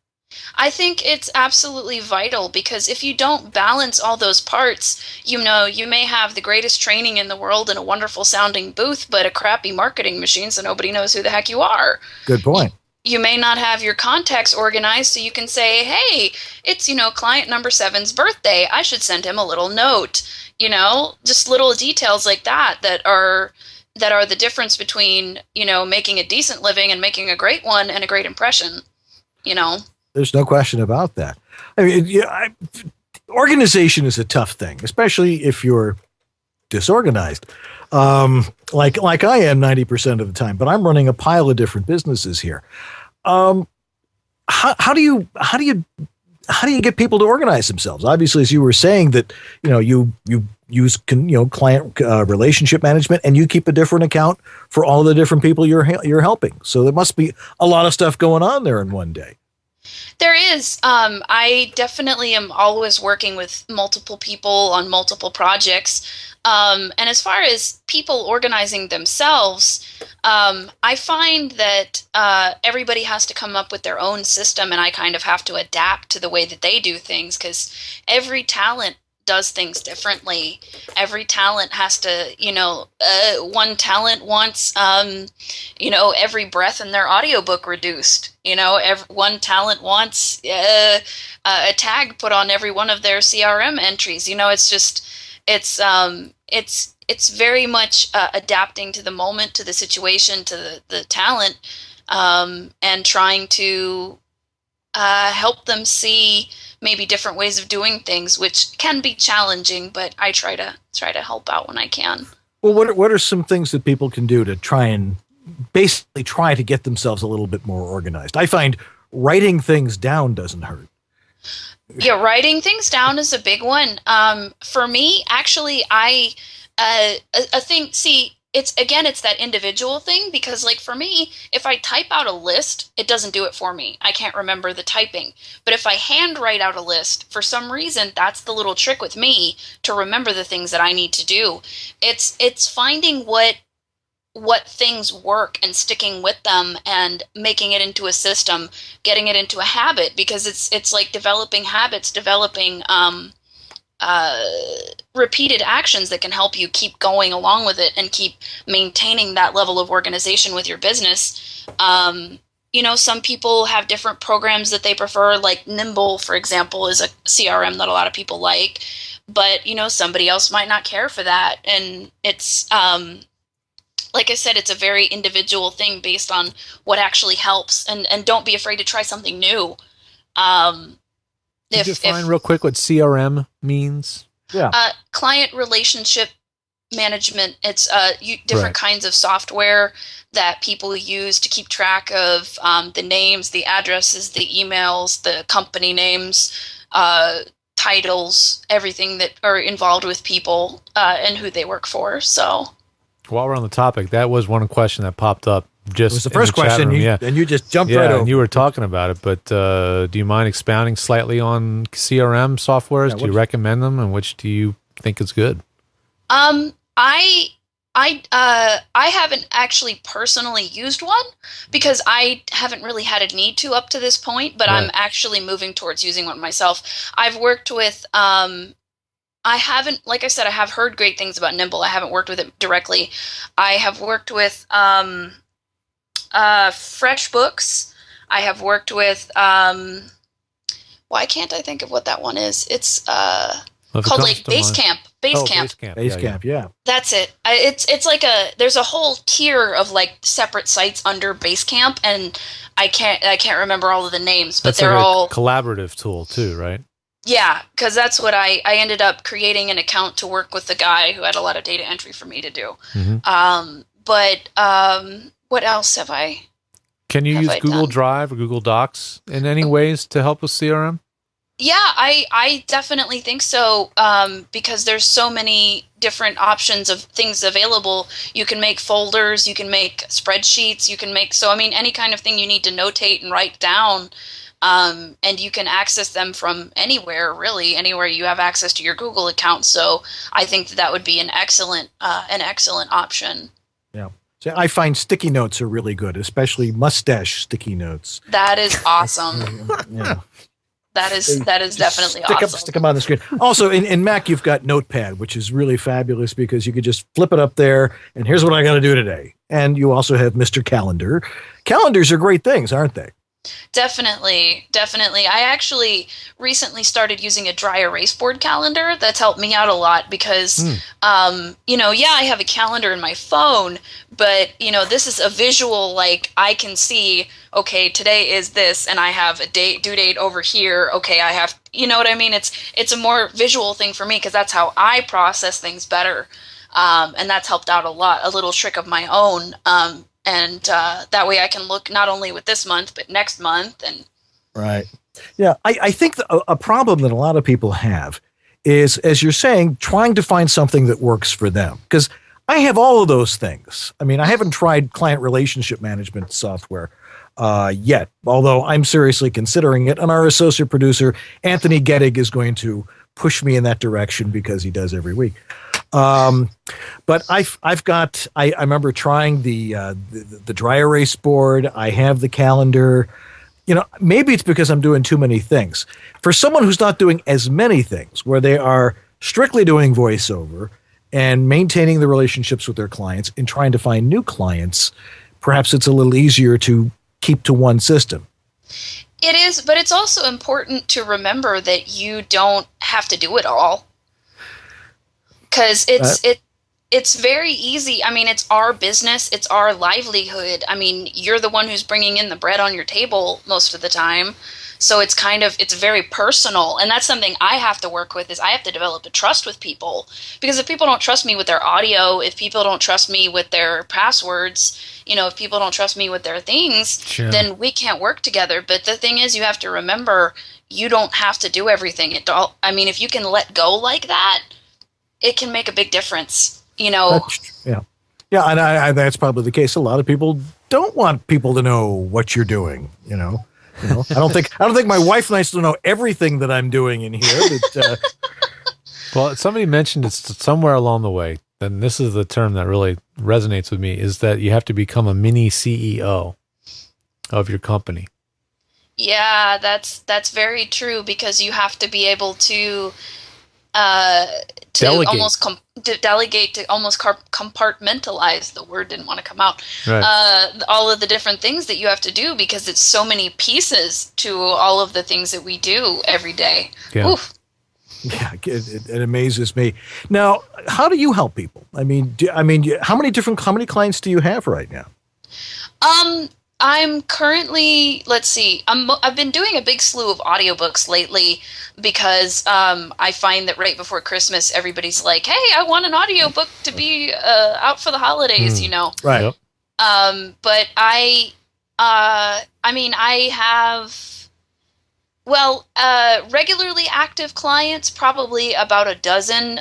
Speaker 3: I think it's absolutely vital because if you don't balance all those parts, you may have the greatest training in the world and a wonderful sounding booth, but a crappy marketing machine so nobody knows who the heck you are.
Speaker 1: Good point.
Speaker 3: You may not have your contacts organized so you can say, hey, it's, client number 7's birthday. I should send him a little note. Just little details like that are the difference between, making a decent living and making a great one and a great impression,
Speaker 1: There's no question about that. I mean, organization is a tough thing, especially if you're disorganized, like I am 90% of the time. But I'm running a pile of different businesses here. How do you get people to organize themselves? Obviously, as you were saying, that you use client relationship management, and you keep a different account for all the different people you're helping. So there must be a lot of stuff going on there in one day.
Speaker 3: There is. I definitely am always working with multiple people on multiple projects. And as far as people organizing themselves, I find that everybody has to come up with their own system, and I kind of have to adapt to the way that they do things because every talent does things differently. Every talent has to, one talent wants, every breath in their audiobook reduced. One talent wants a tag put on every one of their CRM entries. It's very much adapting to the moment, to the situation, to the talent, and trying to help them see maybe different ways of doing things, which can be challenging, but I try to help out when I can.
Speaker 1: Well, what are some things that people can do to try to get themselves a little bit more organized? I find writing things down doesn't hurt.
Speaker 3: Yeah, writing things down is a big one. For me, actually, it's that individual thing because, like, for me, if I type out a list, it doesn't do it for me. I can't remember the typing. But if I handwrite out a list, for some reason, that's the little trick with me to remember the things that I need to do. It's finding what things work and sticking with them and making it into a system, getting it into a habit, because it's like developing habits, developing repeated actions that can help you keep going along with it and keep maintaining that level of organization with your business. Some people have different programs that they prefer, like Nimble, for example, is a CRM that a lot of people like, but, somebody else might not care for that. And it's, like I said, it's a very individual thing based on what actually helps, and don't be afraid to try something new.
Speaker 2: Define real quick what CRM means.
Speaker 1: Yeah.
Speaker 3: Client relationship management. It's different kinds of software that people use to keep track of the names, the addresses, the emails, the company names, titles, everything that are involved with people and who they work for. So,
Speaker 2: while we're on the topic, that was one question that popped up. Just
Speaker 1: it was the first question, and you just jumped right over.
Speaker 2: And you were talking about it, but do you mind expounding slightly on CRM softwares? Do you recommend them, and which do you think is good?
Speaker 3: I haven't actually personally used one because I haven't really had a need to up to this point, but I'm actually moving towards using one myself. I've worked with, I haven't, like I said, I have heard great things about Nimble. I haven't worked with it directly. I have worked with FreshBooks. I have worked with, why can't I think of what that one is? It's called like Basecamp.
Speaker 1: Basecamp, yeah.
Speaker 3: That's it. It's like there's a whole tier of like separate sites under Basecamp, and I can't remember all of the names, but
Speaker 2: that's
Speaker 3: they're
Speaker 2: like
Speaker 3: all
Speaker 2: a collaborative tool too, right?
Speaker 3: Yeah, because that's what I ended up creating an account to work with the guy who had a lot of data entry for me to do. But what else have I?
Speaker 2: Can you use Google Drive or Google Docs in any ways to help with CRM?
Speaker 3: Yeah, I definitely think so, because there's so many different options of things available. You can make folders, you can make spreadsheets, you can make, any kind of thing you need to notate and write down, and you can access them from anywhere, really, anywhere you have access to your Google account. So I think that would be an excellent option.
Speaker 1: Yeah. So I find sticky notes are really good, especially mustache sticky notes.
Speaker 3: That is awesome.
Speaker 1: Yeah.
Speaker 3: That is definitely awesome.
Speaker 1: Stick them on the screen. Also, in Mac, you've got Notepad, which is really fabulous because you could just flip it up there, and here's what I got to do today. And you also have Mr. Calendar. Calendars are great things, aren't they?
Speaker 3: Definitely. I actually recently started using a dry erase board calendar. That's helped me out a lot because, I have a calendar in my phone, but, this is a visual, like I can see, okay, today is this, and I have a due date over here. Okay, I have, you know what I mean? It's a more visual thing for me because that's how I process things better. And that's helped out a lot, a little trick of my own. And that way I can look not only with this month, but next month. And
Speaker 1: right. Yeah. I think a problem that a lot of people have is, as you're saying, trying to find something that works for them. Because I have all of those things. I mean, I haven't tried client relationship management software yet, although I'm seriously considering it. And our associate producer, Anthony Gettig, is going to push me in that direction because he does every week. But I remember trying the dry erase board. I have the calendar. Maybe it's because I'm doing too many things. For someone who's not doing as many things, where they are strictly doing voiceover and maintaining the relationships with their clients and trying to find new clients, perhaps it's a little easier to keep to one system.
Speaker 3: It is, but it's also important to remember that you don't have to do it all. Because it's very easy. I mean, it's our business. It's our livelihood. I mean, you're the one who's bringing in the bread on your table most of the time. So it's very personal. And that's something I have to work with, is I have to develop a trust with people. Because if people don't trust me with their audio, if people don't trust me with their passwords, if people don't trust me with their things, sure, then we can't work together. But the thing is, you have to remember, you don't have to do everything. If you can let go like that, it can make a big difference,
Speaker 1: Yeah, and that's probably the case. A lot of people don't want people to know what you're doing. I don't think my wife likes to know everything that I'm doing in here. But,
Speaker 2: well, somebody mentioned it somewhere along the way, and this is the term that really resonates with me, is that you have to become a mini CEO of your company.
Speaker 3: Yeah, that's very true, because you have to be able to
Speaker 2: delegate.
Speaker 3: Delegate, to almost compartmentalize. The word didn't want to come out.
Speaker 2: Right.
Speaker 3: All of the different things that you have to do, because it's so many pieces to all of the things that we do every day.
Speaker 2: Yeah.
Speaker 3: Oof.
Speaker 1: Yeah, it amazes me. Now, how do you help people? How many clients do you have right now?
Speaker 3: I'm currently, let's see, I've been doing a big slew of audiobooks lately because I find that right before Christmas, everybody's like, hey, I want an audiobook to be out for the holidays, you know.
Speaker 1: Right.
Speaker 3: But I mean, I have, well, regularly active clients, probably about a dozen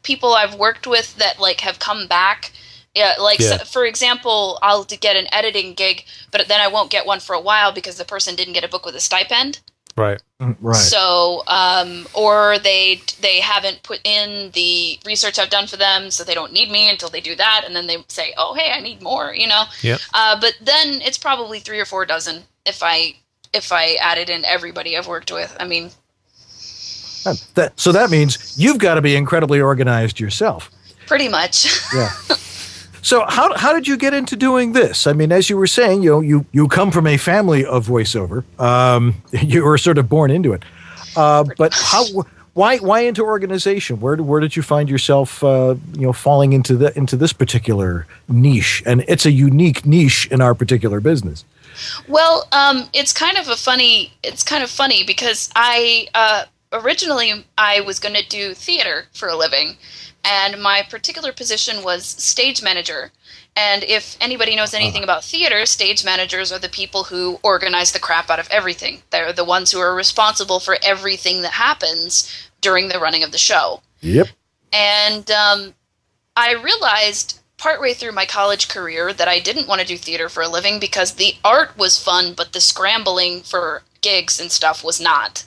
Speaker 3: people I've worked with that like have come back. Yeah, like So, for example, I'll get an editing gig, but then I won't get one for a while because the person didn't get a book with a stipend.
Speaker 2: Right.
Speaker 1: Right.
Speaker 3: So, or they haven't put in the research I've done for them, so they don't need me until they do that, and then they say, "Oh, hey, I need more," you know.
Speaker 2: Yeah.
Speaker 3: But then it's probably 3 or 4 dozen if I added in everybody I've worked with. I mean,
Speaker 1: so that means you've got to be incredibly organized yourself.
Speaker 3: Pretty much.
Speaker 1: Yeah. So how did you get into doing this? I mean, as you were saying, you come from a family of voiceover. You were sort of born into it. But why into organization? Where did you find yourself falling into this particular niche? And it's a unique niche in our particular business.
Speaker 3: Well, it's kind of funny because I originally I was going to do theater for a living. And my particular position was stage manager. And if anybody knows anything about theater, stage managers are the people who organize the crap out of everything. They're the ones who are responsible for everything that happens during the running of the show.
Speaker 1: Yep.
Speaker 3: And I realized partway through my college career that I didn't want to do theater for a living because the art was fun, but the scrambling for gigs and stuff was not.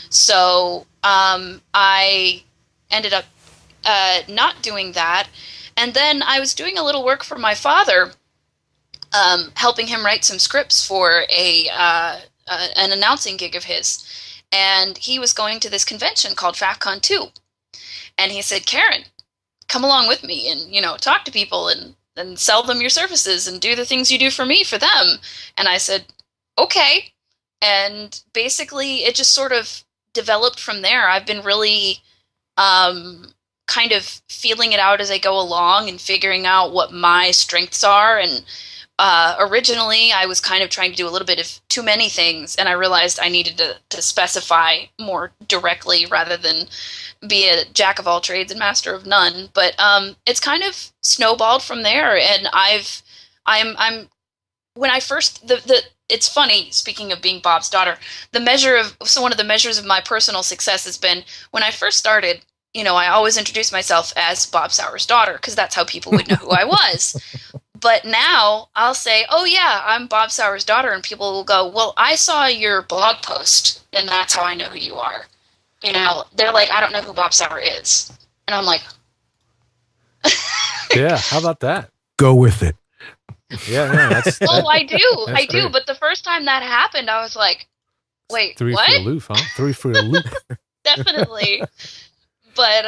Speaker 3: So I ended up not doing that. And then I was doing a little work for my father, helping him write some scripts for an announcing gig of his. And he was going to this convention called FAFCon 2. And he said, Karen, come along with me and, talk to people and sell them your services and do the things you do for me for them. And I said, okay. And basically it just sort of developed from there. I've been really kind of feeling it out as I go along and figuring out what my strengths are. And originally I was kind of trying to do a little bit of too many things, and I realized I needed to specify more directly rather than be a jack of all trades and master of none. But it's kind of snowballed from there. And when I first, it's funny, speaking of being Bob's daughter, one of the measures of my personal success has been when I first started, I always introduced myself as Bob Sauer's daughter because that's how people would know who I was. But now I'll say, oh yeah, I'm Bob Sauer's daughter, and people will go, well, I saw your blog post and that's how I know who you are. They're like, I don't know who Bob Sauer is. And I'm like,
Speaker 2: yeah, how about that?
Speaker 1: Go with it.
Speaker 2: Yeah,
Speaker 3: I do. But the first time that happened, I was like, wait,
Speaker 2: Three
Speaker 3: what?
Speaker 2: for the loop, huh? 3 for the loop.
Speaker 3: Definitely. But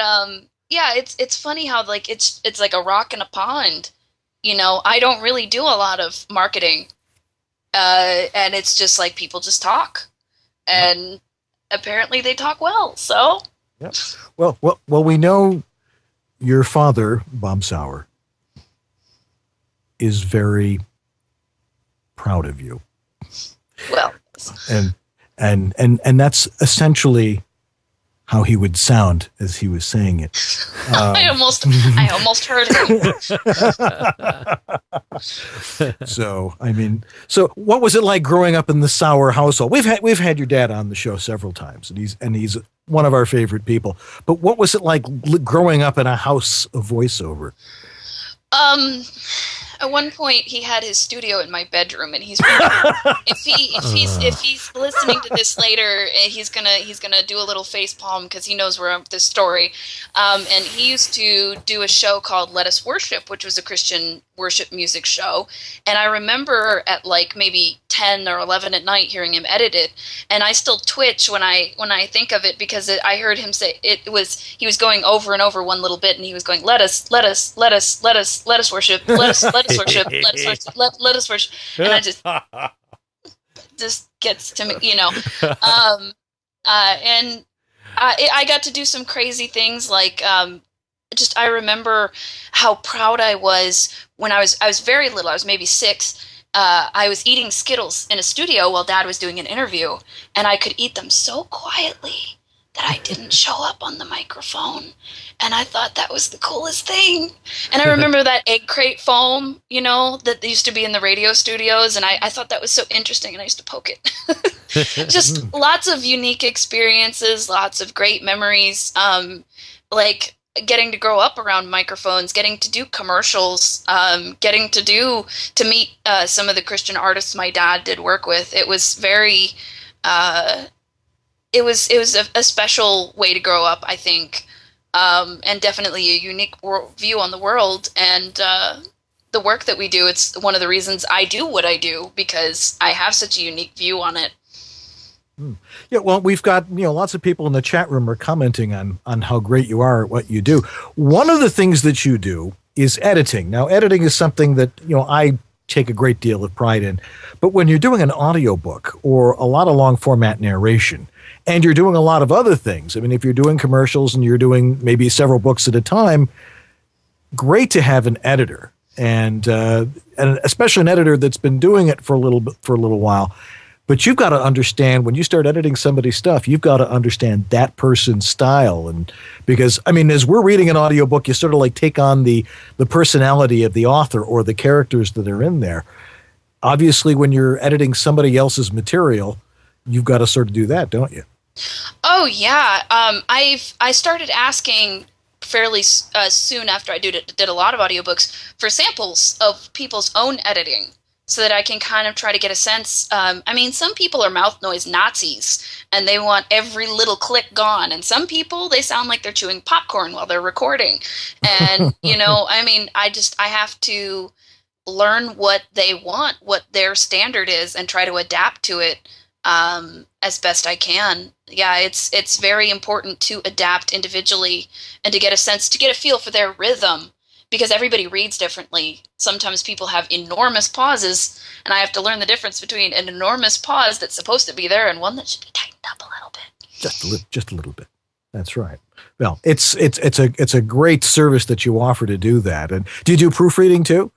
Speaker 3: yeah, it's funny how like it's like a rock in a pond. I don't really do a lot of marketing, and it's just like people just talk, and apparently they talk well. So,
Speaker 1: yep. Well, we know your father, Bob Sauer, is very proud of you.
Speaker 3: Well,
Speaker 1: and that's essentially how he would sound as he was saying it.
Speaker 3: I almost heard him.
Speaker 1: So what was it like growing up in the Sauer household? We've had your dad on the show several times, and he's one of our favorite people. But what was it like growing up in a house of voiceover?
Speaker 3: At one point, he had his studio in my bedroom, and he's if he's listening to this later, he's gonna do a little face palm because he knows where I'm with this story. And he used to do a show called Let Us Worship, which was a Christian worship music show. And I remember at like maybe 10 or 11 at night hearing him edit it, and I still twitch when I think of it because I heard him say he was going over and over one little bit, and he was going let us worship, let us worship, let us worship, let us worship, and I just gets to me, and I got to do some crazy things like I remember how proud I was when I was very little. I was maybe 6. I was eating Skittles in a studio while Dad was doing an interview, and I could eat them so quietly that I didn't show up on the microphone. And I thought that was the coolest thing. And I remember that egg crate foam, that used to be in the radio studios, and I thought that was so interesting, and I used to poke it. Just lots of unique experiences, lots of great memories, like getting to grow up around microphones, getting to do commercials, getting to meet some of the Christian artists my dad did work with. It was very... It was a special way to grow up, I think, and definitely a unique view on the world. And the work that we do, it's one of the reasons I do what I do, because I have such a unique view on it.
Speaker 1: Yeah, well, we've got lots of people in the chat room are commenting on how great you are at what you do. One of the things that you do is editing. Now, editing is something that I take a great deal of pride in. But when you're doing an audiobook or a lot of long format narration, and you're doing a lot of other things, I mean, if you're doing commercials and you're doing maybe several books at a time, great to have an editor, and especially an editor that's been doing it for a little while. But you've got to understand, when you start editing somebody's stuff, you've got to understand that person's style. And because, I mean, as we're reading an audiobook, you sort of like take on the personality of the author or the characters that are in there. Obviously, when you're editing somebody else's material, you've got to sort of do that, don't you?
Speaker 3: Oh, yeah. I started asking fairly soon after I did a lot of audiobooks for samples of people's own editing, so that I can kind of try to get a sense. I mean, some people are mouth noise Nazis, and they want every little click gone. And some people, they sound like they're chewing popcorn while they're recording. And, I mean, I have to learn what they want, what their standard is, and try to adapt to it as best I can. Yeah, it's very important to adapt individually and to get a feel for their rhythm, because everybody reads differently. Sometimes people have enormous pauses, and I have to learn the difference between an enormous pause that's supposed to be there and one that should be tightened up a little bit.
Speaker 1: Just a little bit. That's right. Well, it's a great service that you offer to do that. And do you do proofreading too?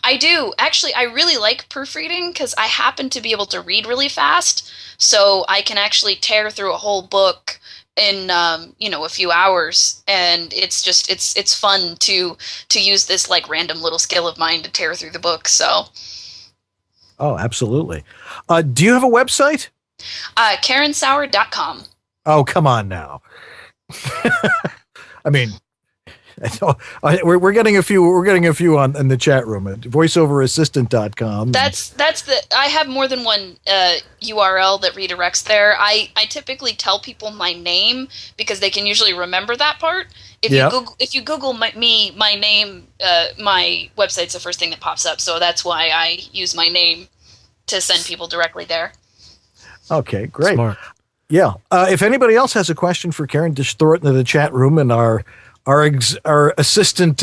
Speaker 3: I do. Actually, I really like proofreading because I happen to be able to read really fast, so I can actually tear through a whole book in a few hours, and it's fun to use this like random little skill of mine to tear through the book. So,
Speaker 1: oh, absolutely. Do you have a website?
Speaker 3: KarenSauer.com.
Speaker 1: Oh, come on now. I mean, we're getting a few in the chat room at voiceoverassistant.com.
Speaker 3: I have more than one URL that redirects there. I typically tell people my name because they can usually remember that part. If you Google my name, my website's the first thing that pops up. So that's why I use my name to send people directly there.
Speaker 1: Okay, great.
Speaker 2: Smart.
Speaker 1: Yeah. If anybody else has a question for Karen, just throw it into the chat room, and our assistant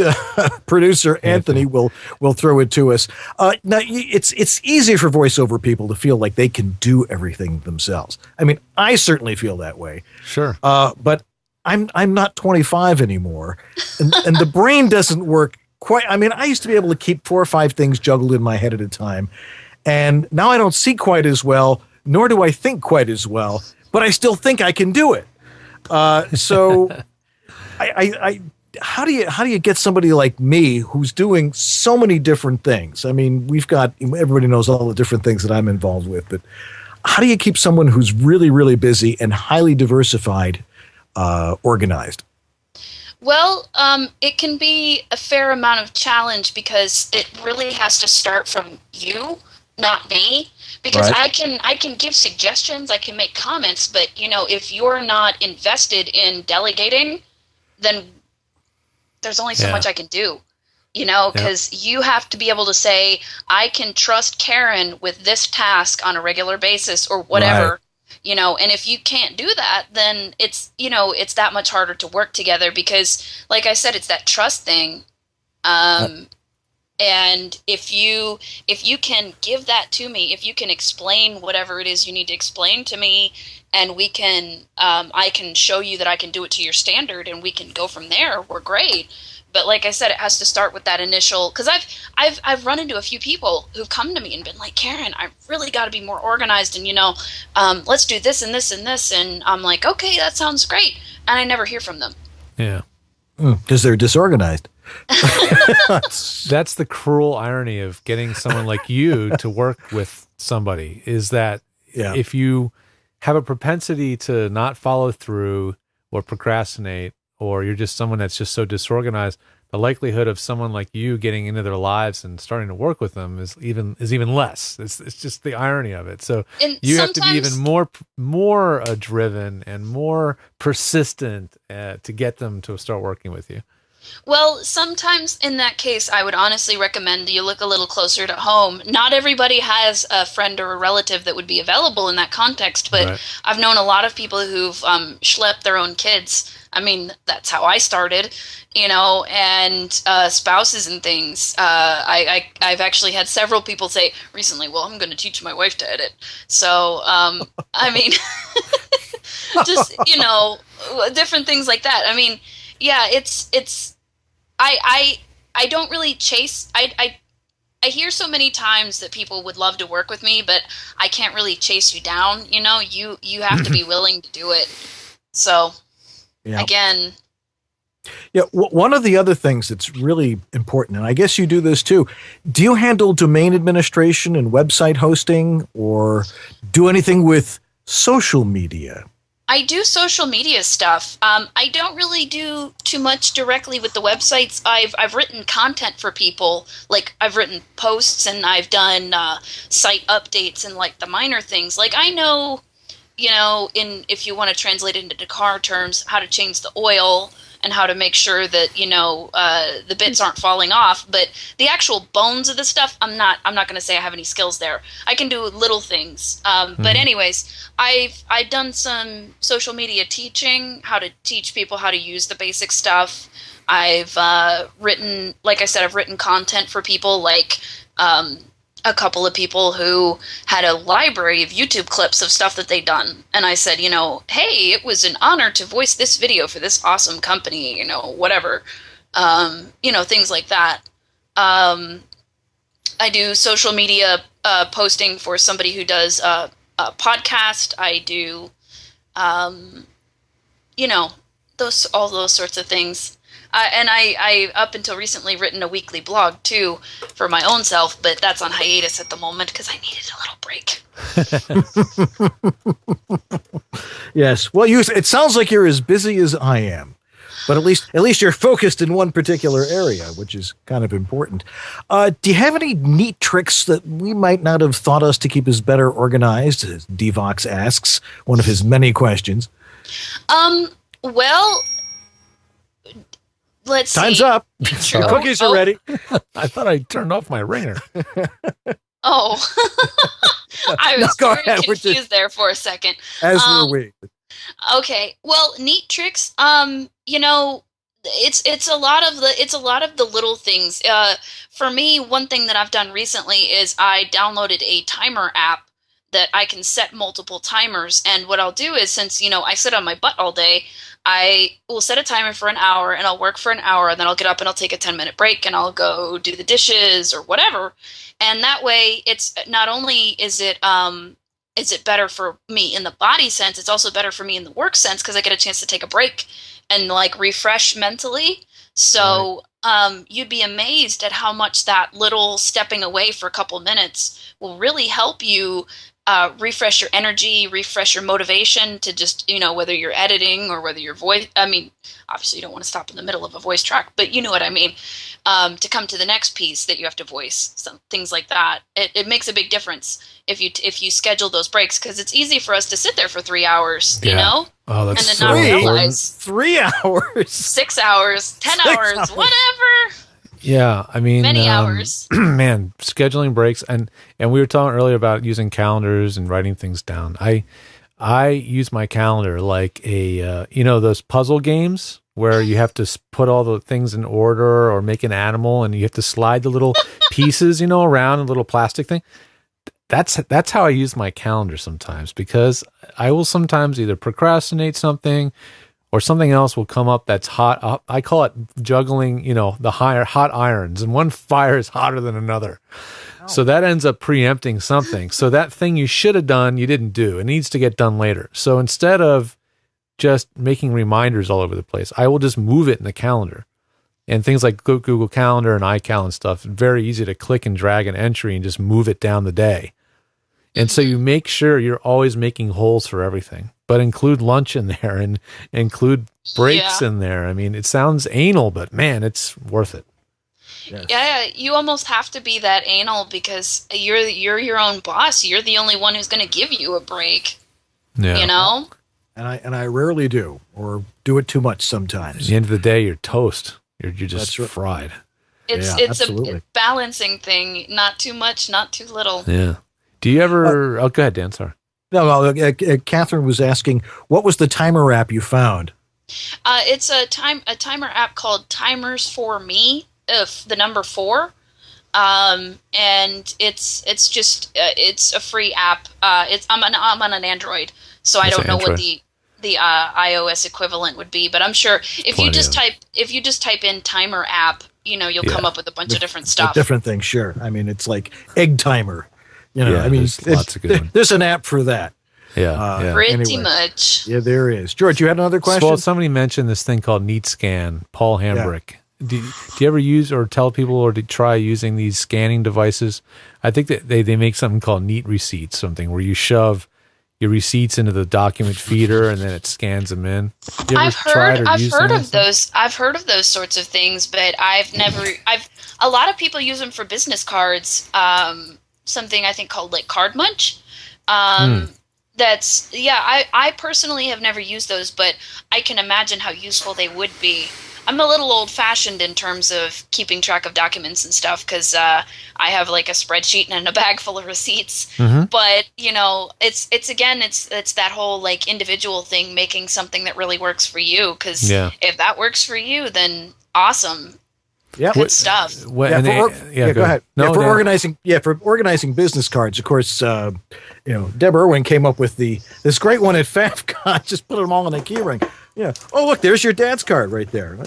Speaker 1: producer Anthony will throw it to us. Now, it's easy for voiceover people to feel like they can do everything themselves. I mean, I certainly feel that way.
Speaker 2: Sure.
Speaker 1: But I'm not 25 anymore, and the brain doesn't work quite. I mean, I used to be able to keep 4 or 5 things juggled in my head at a time, and now I don't see quite as well, nor do I think quite as well. But I still think I can do it. So. How do you get somebody like me who's doing so many different things? I mean, everybody knows all the different things that I'm involved with, but how do you keep someone who's really, really busy and highly diversified organized?
Speaker 3: Well, it can be a fair amount of challenge because it really has to start from you, not me. Because right. I can give suggestions, I can make comments, but if you're not invested in delegating, then there's only so much I can do, because you have to be able to say, I can trust Karen with this task on a regular basis or whatever, right. And if you can't do that, then it's that much harder to work together because, like I said, it's that trust thing. And if you can give that to me, if you can explain whatever it is you need to explain to me, and we can, I can show you that I can do it to your standard, and we can go from there. We're great. But like I said, it has to start with that initial, because I've run into a few people who've come to me and been like, Karen, I really got to be more organized, and let's do this and this and this, and I'm like, okay, that sounds great, and I never hear from them.
Speaker 2: Yeah,
Speaker 1: because they're disorganized.
Speaker 2: That's the cruel irony of getting someone like you to work with somebody, is that if you have a propensity to not follow through or procrastinate, or you're just someone that's just so disorganized, the likelihood of someone like you getting into their lives and starting to work with them is even less. It's just the irony of it. So you have to be even more driven and more persistent to get them to start working with you.
Speaker 3: Well, sometimes in that case, I would honestly recommend you look a little closer to home. Not everybody has a friend or a relative that would be available in that context, but I've known a lot of people who've schlepped their own kids. I mean, that's how I started, and spouses and things. I've actually had several people say recently, well, I'm going to teach my wife to edit. So, I mean, just, different things like that. I mean, yeah, I don't really chase. I hear so many times that people would love to work with me, but I can't really chase you down. You have to be willing to do it. So again.
Speaker 1: Yeah. One of the other things that's really important, and I guess you do this too, do you handle domain administration and website hosting, or do anything with social media?
Speaker 3: I do social media stuff. I don't really do too much directly with the websites. I've written content for people. Like, I've written posts, and I've done site updates and like the minor things. Like, I know, if you want to translate it into car terms, how to change the oil and how to make sure that the bits aren't falling off. But the actual bones of the stuff, I'm not going to say I have any skills there. I can do little things. But anyways, I've done some social media teaching, how to teach people how to use the basic stuff. I've written, like I said, I've written content for people, like a couple of people who had a library of YouTube clips of stuff that they'd done. And I said, hey, it was an honor to voice this video for this awesome company, whatever, things like that. I do social media posting for somebody who does a podcast. I do, all those sorts of things. And I, up until recently, written a weekly blog, too, for my own self, but that's on hiatus at the moment because I needed a little break.
Speaker 1: Yes. Well, it sounds like you're as busy as I am, but at least you're focused in one particular area, which is kind of important. Do you have any neat tricks that we might not have thought us to keep us better organized, as Devox asks, one of his many questions?
Speaker 3: Well... Let's see.
Speaker 1: Time's up. The cookies are ready.
Speaker 2: I thought I turned off my ringer.
Speaker 3: Oh. I was very confused there for a second.
Speaker 1: As were we.
Speaker 3: Okay. Well, neat tricks. It's a lot of the little things. For me, one thing that I've done recently is I downloaded a timer app that I can set multiple timers. And what I'll do is, since I sit on my butt all day, I will set a timer for an hour, and I'll work for an hour, and then I'll get up and I'll take a 10-minute break, and I'll go do the dishes or whatever. And that way, it's not only is it better for me in the body sense, it's also better for me in the work sense because I get a chance to take a break and like refresh mentally. So you'd be amazed at how much that little stepping away for a couple minutes will really help you refresh your energy, refresh your motivation to just, whether you're editing or whether you're obviously you don't want to stop in the middle of a voice track, but you know what I mean, to come to the next piece that you have to voice, some things like that. It makes a big difference if you schedule those breaks, because it's easy for us to sit there for 3 hours,
Speaker 2: Oh, that's
Speaker 3: and then not realize
Speaker 1: 3 hours,
Speaker 3: 6 hours, 10 hours, whatever.
Speaker 2: Yeah, I mean,
Speaker 3: many hours.
Speaker 2: Man, scheduling breaks, and we were talking earlier about using calendars and writing things down. I use my calendar like a those puzzle games where you have to put all the things in order or make an animal, and you have to slide the little pieces around a little plastic thing. That's how I use my calendar sometimes, because I will sometimes either procrastinate something, or something else will come up that's hot. I call it juggling, the hot irons, and one fire is hotter than another. Oh. So that ends up preempting something. So that thing you should have done, you didn't do. It needs to get done later. So instead of just making reminders all over the place, I will just move it in the calendar. And things like Google Calendar and iCal and stuff, very easy to click and drag an entry and just move it down the day. And so you make sure you're always making holes for everything, but include lunch in there and include breaks in there. I mean, it sounds anal, but man, it's worth it.
Speaker 3: Yes. Yeah, you almost have to be that anal because you're your own boss. You're the only one who's going to give you a break.
Speaker 2: Yeah.
Speaker 3: You know?
Speaker 1: And I rarely do, or do it too much sometimes.
Speaker 2: At the end of the day, you're toast. You're just fried.
Speaker 3: It's a balancing thing. Not too much, not too little.
Speaker 2: Yeah. Do you ever? Go ahead, Dan. Sorry.
Speaker 1: No, Catherine was asking, what was the timer app you found?
Speaker 3: It's a timer app called Timers for Me. The number 4. And it's just it's a free app. I'm on an Android, so I don't know what the iOS equivalent would be, but I'm sure if you just type in timer app, you'll come up with a bunch of different stuff.
Speaker 1: Different things, sure. I mean, it's like egg timer. I mean,
Speaker 2: there's lots of good ones.
Speaker 1: There's an app for that.
Speaker 2: Yeah.
Speaker 3: Pretty much.
Speaker 1: Yeah, there is. George, you had another question?
Speaker 2: Well, somebody mentioned this thing called NeatScan, Paul Hambrick. Yeah. Do you ever use or tell people or to try using these scanning devices? I think that they make something called Neat Receipts, something where you shove your receipts into the document feeder and then it scans them in.
Speaker 3: I've heard of those. I've heard of those sorts of things, but a lot of people use them for business cards. Something I think called like Card Munch. I personally have never used those, but I can imagine how useful they would be. I'm a little old-fashioned in terms of keeping track of documents and stuff because I have like a spreadsheet and a bag full of receipts. Mm-hmm. But it's that whole like individual thing, making something that really works for you. Because if that works for you, then awesome.
Speaker 1: Yeah,
Speaker 3: good stuff.
Speaker 1: Go ahead. For organizing business cards, of course, Deb Irwin came up with this great one at FAFCON. Just put them all in a key ring. Yeah. Oh, look, there's your dad's card right there.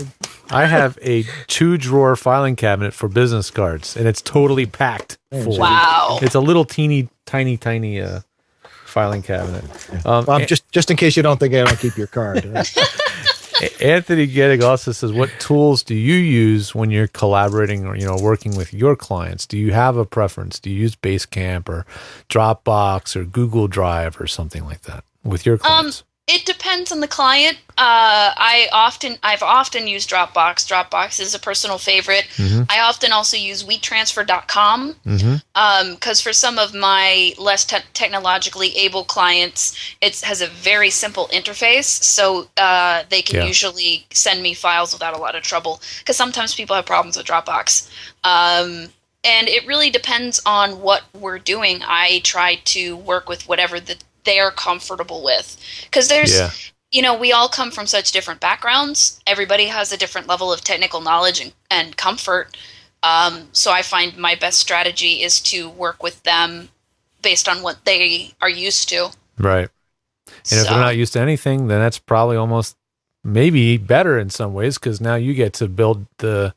Speaker 2: I have a 2-drawer filing cabinet for business cards, and it's totally packed full.
Speaker 3: Wow.
Speaker 2: It's a little tiny filing cabinet.
Speaker 1: Just in case you don't think I don't keep your card.
Speaker 2: Anthony Gettig also says, what tools do you use when you're collaborating or, working with your clients? Do you have a preference? Do you use Basecamp or Dropbox or Google Drive or something like that with your clients?
Speaker 3: It depends on the client. I've often used Dropbox. Dropbox is a personal favorite. Mm-hmm. I often also use WeTransfer.com because for some of my less technologically able clients, it has a very simple interface, so they can usually send me files without a lot of trouble. Because sometimes people have problems with Dropbox. And it really depends on what we're doing. I try to work with whatever they are comfortable with, because there's we all come from such different backgrounds. Everybody has a different level of technical knowledge and comfort, so I find my best strategy is to work with them based on what they are used to.
Speaker 2: Right. And if they're not used to anything, then that's probably almost maybe better in some ways, because now you get to build it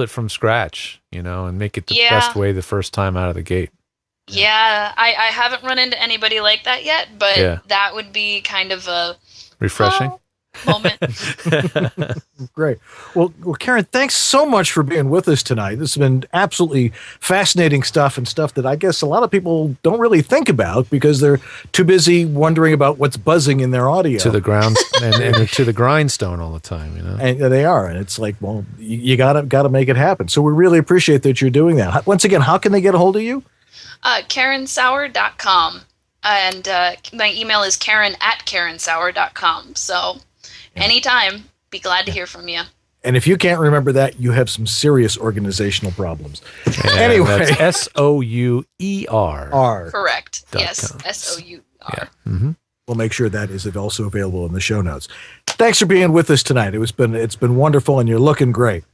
Speaker 2: from scratch, and make it the best way the first time out of the gate.
Speaker 3: Yeah, I haven't run into anybody like that yet, but that would be kind of a
Speaker 2: refreshing
Speaker 3: moment.
Speaker 1: Great. Well, Karen, thanks so much for being with us tonight. This has been absolutely fascinating stuff, and stuff that I guess a lot of people don't really think about because they're too busy wondering about what's buzzing in their audio.
Speaker 2: To the ground and to the grindstone all the time,
Speaker 1: And they are, and it's like, well, you gotta make it happen. So we really appreciate that you're doing that. Once again, how can they get a hold of you?
Speaker 3: KarenSauer.com. And my email is Karen@KarenSauer.com. So anytime, be glad to hear from you.
Speaker 1: And if you can't remember that, you have some serious organizational problems. Anyway.
Speaker 2: That's SOUER.
Speaker 3: Correct. Yes, SOUER.
Speaker 2: Yeah. Mm-hmm.
Speaker 1: We'll make sure that is also available in the show notes. Thanks for being with us tonight. It's been wonderful, and you're looking great.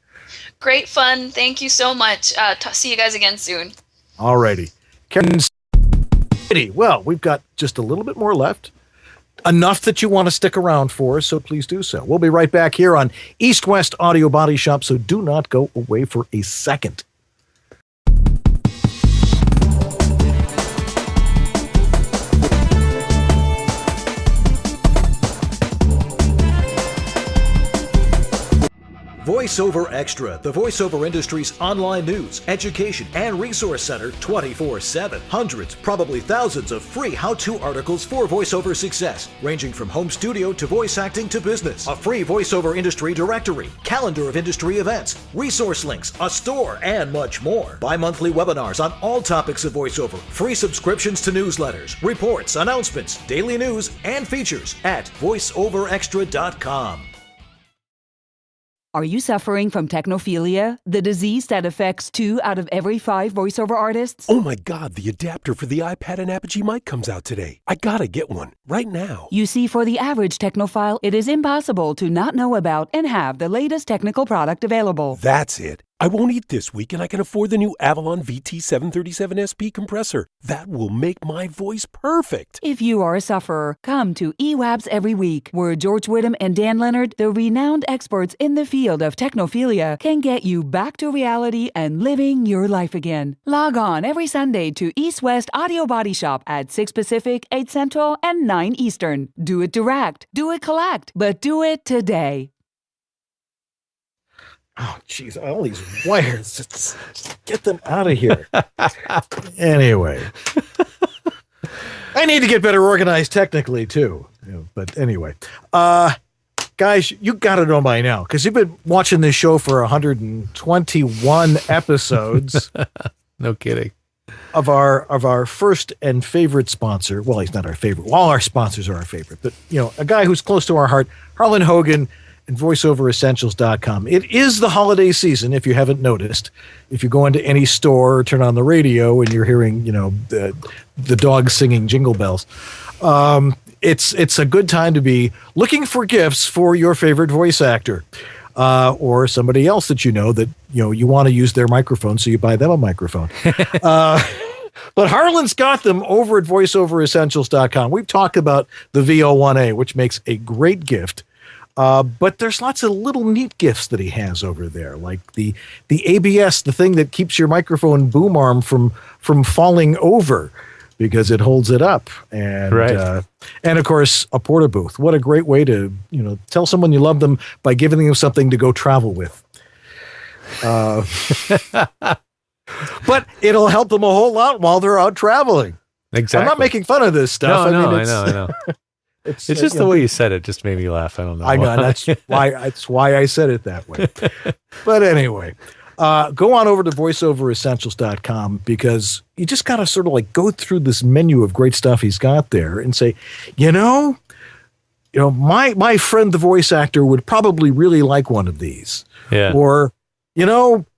Speaker 3: Great fun. Thank you so much. See you guys again soon.
Speaker 1: All righty. Karen, well, we've got just a little bit more left. enough that you want to stick around for, so please do so. We'll be right back here on East West Audio Body Shop, so do not go away for a second.
Speaker 4: VoiceOver Extra, the voiceover industry's online news, education, and resource center 24/7. Hundreds, probably thousands of free how-to articles for voiceover success, ranging from home studio to voice acting to business. A free voiceover industry directory, calendar of industry events, resource links, a store, and much more. Bi-monthly webinars on all topics of voiceover, free subscriptions to newsletters, reports, announcements, daily news, and features at voiceoverextra.com.
Speaker 10: Are you suffering from technophilia, the disease that affects 2 out of every 5 voiceover artists?
Speaker 11: Oh my God, the adapter for the iPad and Apogee mic comes out today. I gotta get one, right now.
Speaker 10: You see, for the average technophile, it is impossible to not know about and have the latest technical product available.
Speaker 11: That's it. I won't eat this week and I can afford the new Avalon VT737SP compressor. That will make my voice perfect.
Speaker 10: If you are a sufferer, come to EWABS every week, where George Whittam and Dan Leonard, the renowned experts in the field of technophilia, can get you back to reality and living your life again. Log on every Sunday to East West Audio Body Shop at 6 Pacific, 8 Central, and 9 Eastern. Do it direct, do it collect, but do it today.
Speaker 1: Oh, jeez, all these wires. Just get them out of here. Anyway. I need to get better organized technically, too. But anyway. Guys, you got to know by now, because you've been watching this show for 121 episodes.
Speaker 2: No kidding.
Speaker 1: Of our first and favorite sponsor. Well, he's not our favorite. Well, all our sponsors are our favorite. But, a guy who's close to our heart, Harlan Hogan, and voiceoveressentials.com. It is the holiday season, if you haven't noticed. If you go into any store or turn on the radio and you're hearing, the dogs singing jingle bells, it's a good time to be looking for gifts for your favorite voice actor, or somebody else that that you want to use their microphone, so you buy them a microphone. But Harlan's got them over at voiceoveressentials.com. We've talked about the VO1A, which makes a great gift. But there's lots of little neat gifts that he has over there, like the ABS, the thing that keeps your microphone boom arm from falling over because it holds it up. And,
Speaker 2: right.
Speaker 1: And of course, a porta booth. What a great way to, tell someone you love them by giving them something to go travel with. But it'll help them a whole lot while they're out traveling.
Speaker 2: Exactly.
Speaker 1: I'm not making fun of this stuff.
Speaker 2: I know. It's just the way you said it just made me laugh. I don't know.
Speaker 1: I know. That's why I said it that way. But anyway, go on over to voiceoveressentials.com, because you just got to sort of go through this menu of great stuff he's got there and say, my friend, the voice actor, would probably really like one of these.
Speaker 2: Yeah.
Speaker 1: Or,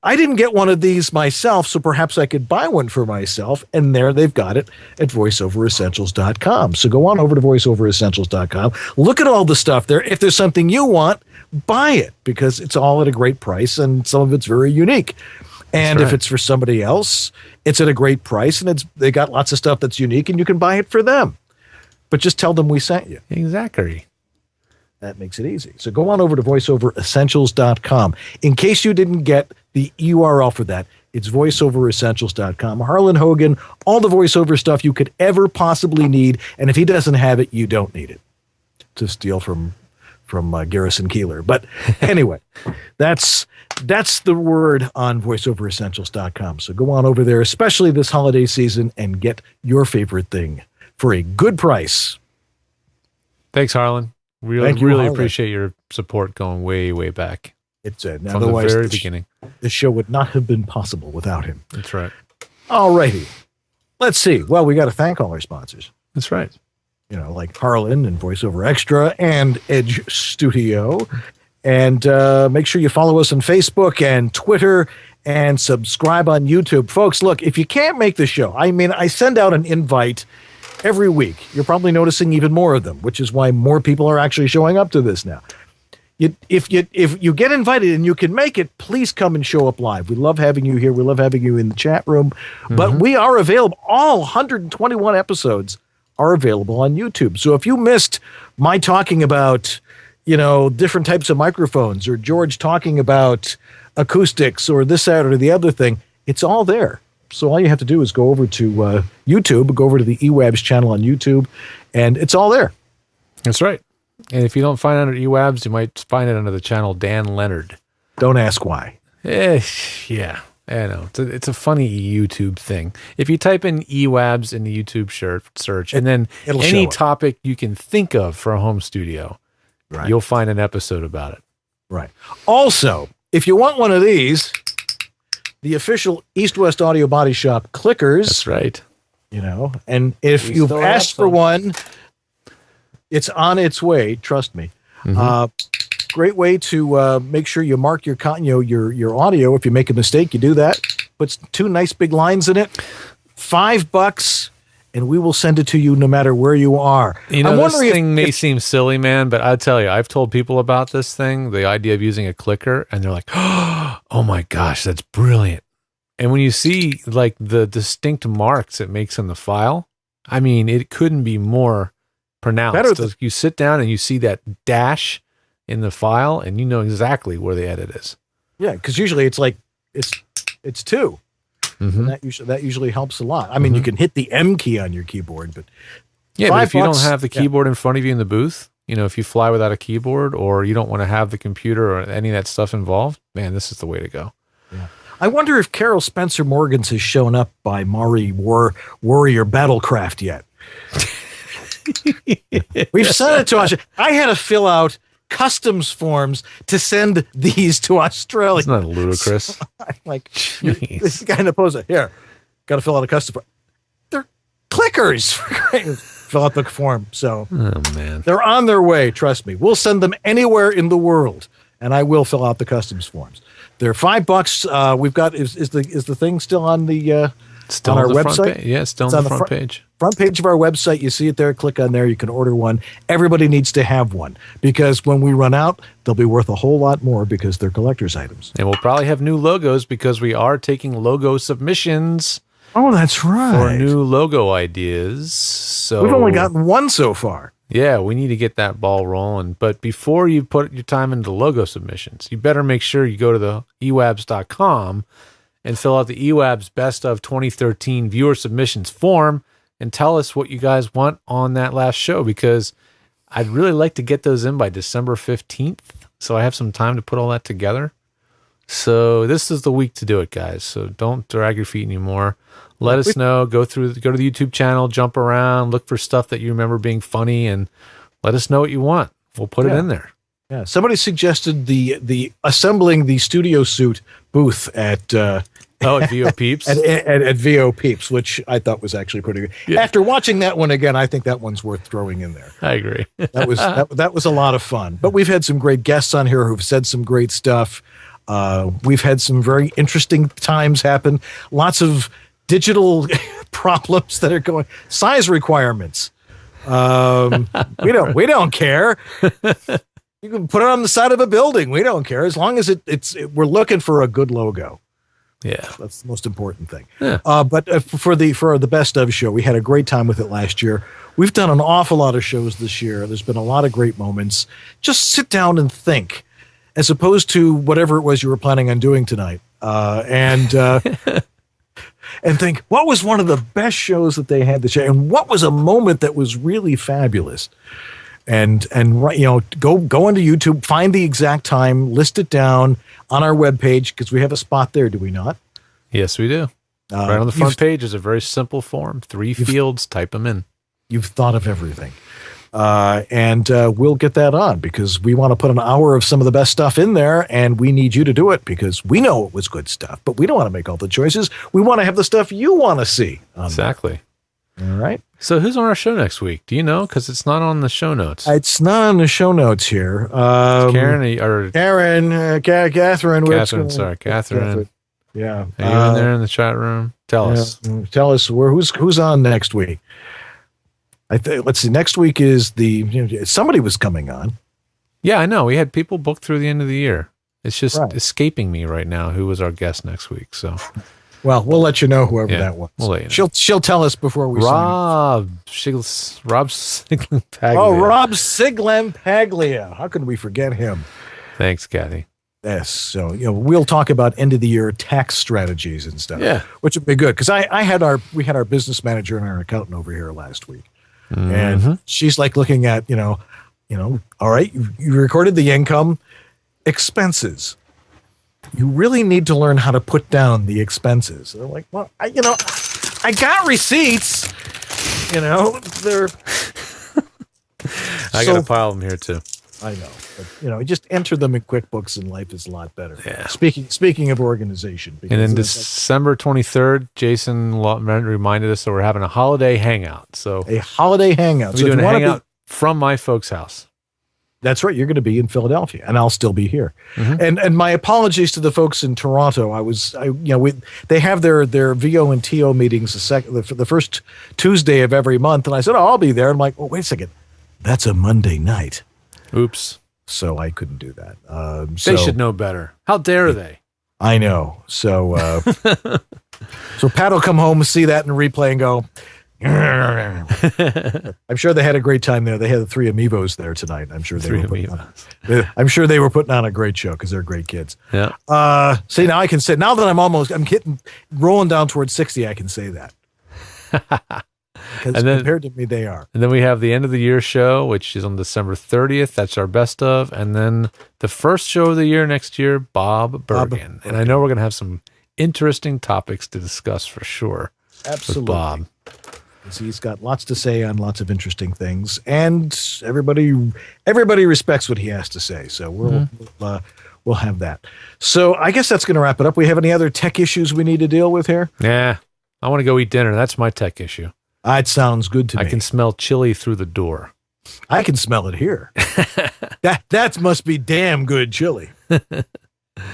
Speaker 1: I didn't get one of these myself, so perhaps I could buy one for myself. And there they've got it at voiceoveressentials.com. So go on over to voiceoveressentials.com. Look at all the stuff there. If there's something you want, buy it, because it's all at a great price and some of it's very unique. And if it's for somebody else, it's at a great price and they got lots of stuff that's unique and you can buy it for them. But just tell them we sent you.
Speaker 2: Exactly.
Speaker 1: That makes it easy. So go on over to voiceoveressentials.com. In case you didn't get the URL for that, it's voiceoveressentials.com. Harlan Hogan, all the voiceover stuff you could ever possibly need. And if he doesn't have it, you don't need it. To steal from Garrison Keillor. But anyway, that's the word on voiceoveressentials.com. So go on over there, especially this holiday season, and get your favorite thing for a good price.
Speaker 2: Thanks, Harlan. Really appreciate your support going way, way back.
Speaker 1: It's from
Speaker 2: the very beginning.
Speaker 1: The show would not have been possible without him.
Speaker 2: That's right.
Speaker 1: All righty. Let's see. Well, we got to thank all our sponsors.
Speaker 2: That's right.
Speaker 1: Like Harlan and VoiceOver Extra and Edge Studio. And make sure you follow us on Facebook and Twitter and subscribe on YouTube. Folks, look, if you can't make the show, I send out an invite every week. You're probably noticing even more of them, which is why more people are actually showing up to this now. If you get invited and you can make it, please come and show up live. We love having you here. We love having you in the chat room. Mm-hmm. But we are available. All 121 episodes are available on YouTube. So if you missed my talking about, different types of microphones, or George talking about acoustics, or this, that, or the other thing, it's all there. So all you have to do is go over to YouTube, go over to the EWABS channel on YouTube, and it's all there.
Speaker 2: That's right. And if you don't find it under EWABS, you might find it under the channel Dan Leonard.
Speaker 1: Don't ask why.
Speaker 2: Yeah, I know. It's a funny YouTube thing. If you type in EWABS in the YouTube search, and then any topic you can think of for a home studio, right, you'll find an episode about it.
Speaker 1: Right. Also, if you want one of these, the official East West Audio Body Shop clickers.
Speaker 2: That's right.
Speaker 1: And if you've asked for one, it's on its way. Trust me. Mm-hmm. Great way to make sure you mark your audio. If you make a mistake, you do that. Puts 2 nice big lines in it. $5, and we will send it to you no matter where you are.
Speaker 2: This thing may seem silly, man, but I tell you, I've told people about this thing, the idea of using a clicker, and they're like, "Oh my gosh, that's brilliant!" And when you see like the distinct marks it makes in the file, I mean, it couldn't be more pronounced. You sit down and you see that dash in the file, and you know exactly where the edit is.
Speaker 1: Yeah, because usually it's like it's 2. Mm-hmm. And that usually helps a lot. I mean, you can hit the M key on your keyboard, but
Speaker 2: but if you don't have the keyboard in front of you in the booth, if you fly without a keyboard, or you don't want to have the computer or any of that stuff involved, man, this is the way to go.
Speaker 1: Yeah. I wonder if Carol Spencer Morgans has shown up by Mari Warrior Battlecraft yet. We've sent it to us. I had to fill out customs forms to send these to Australia.
Speaker 2: Isn't that ludicrous?
Speaker 1: So I'm like, this guy in the pose, here, got to fill out a custom form. They're clickers. Fill out the form. So,
Speaker 2: oh man,
Speaker 1: they're on their way. Trust me. We'll send them anywhere in the world, and I will fill out the customs forms. They're $5. We've got is the thing still on the
Speaker 2: still
Speaker 1: on our
Speaker 2: website? Yeah, it's still on the front page.
Speaker 1: Front page of our website. You see it there. Click on there. You can order one. Everybody needs to have one, because when we run out, they'll be worth a whole lot more because they're collector's items.
Speaker 2: And we'll probably have new logos because we are taking logo submissions.
Speaker 1: Oh, that's right.
Speaker 2: For new logo ideas. So
Speaker 1: we've only gotten one so far.
Speaker 2: Yeah, we need to get that ball rolling. But before you put your time into logo submissions, you better make sure you go to the EWABS.com and fill out the EWABS Best of 2013 Viewer Submissions form and tell us what you guys want on that last show, because I'd really like to get those in by December 15th, so I have some time to put all that together. So this is the week to do it, guys. So don't drag your feet anymore. Let us know. Go to the YouTube channel, jump around, look for stuff that you remember being funny, and let us know what you want. We'll put it in there.
Speaker 1: Yeah. Somebody suggested the assembling the studio suit booth at
Speaker 2: VO Peeps
Speaker 1: at VO Peeps, which I thought was actually pretty good. Yeah. After watching that one again, I think that one's worth throwing in there.
Speaker 2: I agree.
Speaker 1: that was a lot of fun. But we've had some great guests on here who've said some great stuff. We've had some very interesting times happen. Lots of digital problems that are going. Size requirements. We don't care. You can put it on the side of a building. We don't care, as long as we're looking for a good logo.
Speaker 2: Yeah,
Speaker 1: that's the most important thing.
Speaker 2: Yeah.
Speaker 1: But for the best of show, we had a great time with it last year. We've done an awful lot of shows this year. There's been a lot of great moments. Just sit down and think, as opposed to whatever it was you were planning on doing tonight, and think, what was one of the best shows that they had this year, and what was a moment that was really fabulous. And go into YouTube, find the exact time, list it down on our webpage, because we have a spot there, do we not?
Speaker 2: Yes, we do. Right on the front page is a very simple form. 3 fields, type them in.
Speaker 1: You've thought of everything. And we'll get that on, because we want to put an hour of some of the best stuff in there, and we need you to do it, because we know it was good stuff, but we don't want to make all the choices. We want to have the stuff you want to see.
Speaker 2: Exactly.
Speaker 1: All right.
Speaker 2: So who's on our show next week? Do you know? Because it's not on the show notes.
Speaker 1: It's not on the show notes here.
Speaker 2: Catherine.
Speaker 1: Catherine. Yeah.
Speaker 2: Are you in there in the chat room? Tell us.
Speaker 1: Tell us who's on next week. Let's see. Next week is somebody was coming on.
Speaker 2: Yeah, I know. We had people booked through the end of the year. It's just escaping me right now who was our guest next week. So
Speaker 1: Well, we'll let you know whoever that was.
Speaker 2: We'll let you know.
Speaker 1: She'll tell us before we
Speaker 2: Rob Siglen-Paglia.
Speaker 1: Oh, Rob Siglen-Paglia. How could we forget him?
Speaker 2: Thanks, Kathy.
Speaker 1: Yes. So, we'll talk about end of the year tax strategies and stuff.
Speaker 2: Yeah.
Speaker 1: Which would be good. Because we had our business manager and our accountant over here last week.
Speaker 2: Mm-hmm.
Speaker 1: And she's like looking at, all right, you recorded the income, expenses. You really need to learn how to put down the expenses. They're like, well, I got receipts. They're.
Speaker 2: I got a pile of them here too.
Speaker 1: I know, but just enter them in QuickBooks, and life is a lot better.
Speaker 2: Yeah.
Speaker 1: Speaking of organization,
Speaker 2: and then December 23rd, Jason reminded us that we're having a holiday hangout. So
Speaker 1: a holiday hangout.
Speaker 2: We're doing a hangout from my folks' house.
Speaker 1: That's right. You're going to be in Philadelphia, and I'll still be here. Mm-hmm. And my apologies to the folks in Toronto. They have their VO and TO meetings the first Tuesday of every month, and I said, I'll be there. And I'm like, wait a second, that's a Monday night.
Speaker 2: Oops.
Speaker 1: So I couldn't do that.
Speaker 2: They should know better. How dare they?
Speaker 1: I know. So so Pat will come home and see that in replay and go. I'm sure they had a great time there. They had the 3 Amigos there tonight. I'm sure they were putting on a great show because they're great kids.
Speaker 2: Yeah.
Speaker 1: See, now I can say, now that I'm rolling down towards 60, I can say that. Because compared to me, they are.
Speaker 2: And then we have the end of the year show, which is on December 30th. That's our best of. And then the first show of the year next year, Bob Bergen. And I know we're going to have some interesting topics to discuss for sure.
Speaker 1: Absolutely.
Speaker 2: With Bob.
Speaker 1: He's got lots to say on lots of interesting things, and everybody respects what he has to say. So we'll have that. So I guess that's going to wrap it up. We have any other tech issues we need to deal with here?
Speaker 2: Yeah, I want to go eat dinner. That's my tech issue.
Speaker 1: It sounds good to me.
Speaker 2: I can smell chili through the door.
Speaker 1: I can smell it here. that must be damn good chili.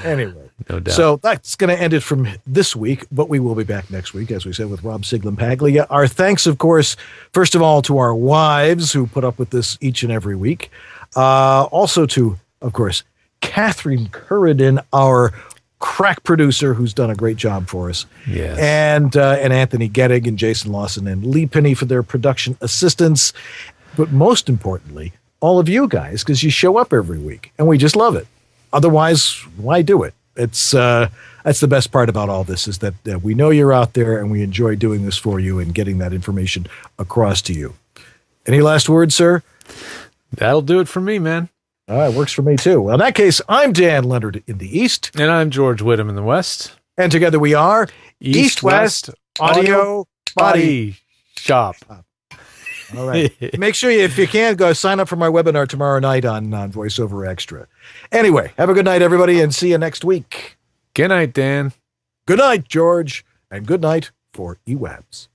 Speaker 1: Anyway,
Speaker 2: no doubt.
Speaker 1: So that's going to end it from this week, but we will be back next week, as we said, with Rob Siglen-Paglia. Our thanks, of course, first of all, to our wives who put up with this each and every week. Also to, of course, Catherine Curridin, our crack producer, who's done a great job for us.
Speaker 2: Yes.
Speaker 1: And Anthony Gettig and Jason Lawson and Lee Pinney for their production assistance. But most importantly, all of you guys, because you show up every week, and we just love it. Otherwise, why do it? It's that's the best part about all this, is that we know you're out there and we enjoy doing this for you and getting that information across to you. Any last words, sir?
Speaker 2: That'll do it for me, man.
Speaker 1: All right, works for me too. Well, in that case, I'm Dan Leonard in the East.
Speaker 2: And I'm George Whittam in the West.
Speaker 1: And together we are
Speaker 2: East-West Audio Body Shop.
Speaker 1: All right. Make sure if you can, go sign up for my webinar tomorrow night on VoiceOver Extra. Anyway, have a good night, everybody, and see you next week.
Speaker 2: Good night, Dan.
Speaker 1: Good night, George. And good night for EWABS.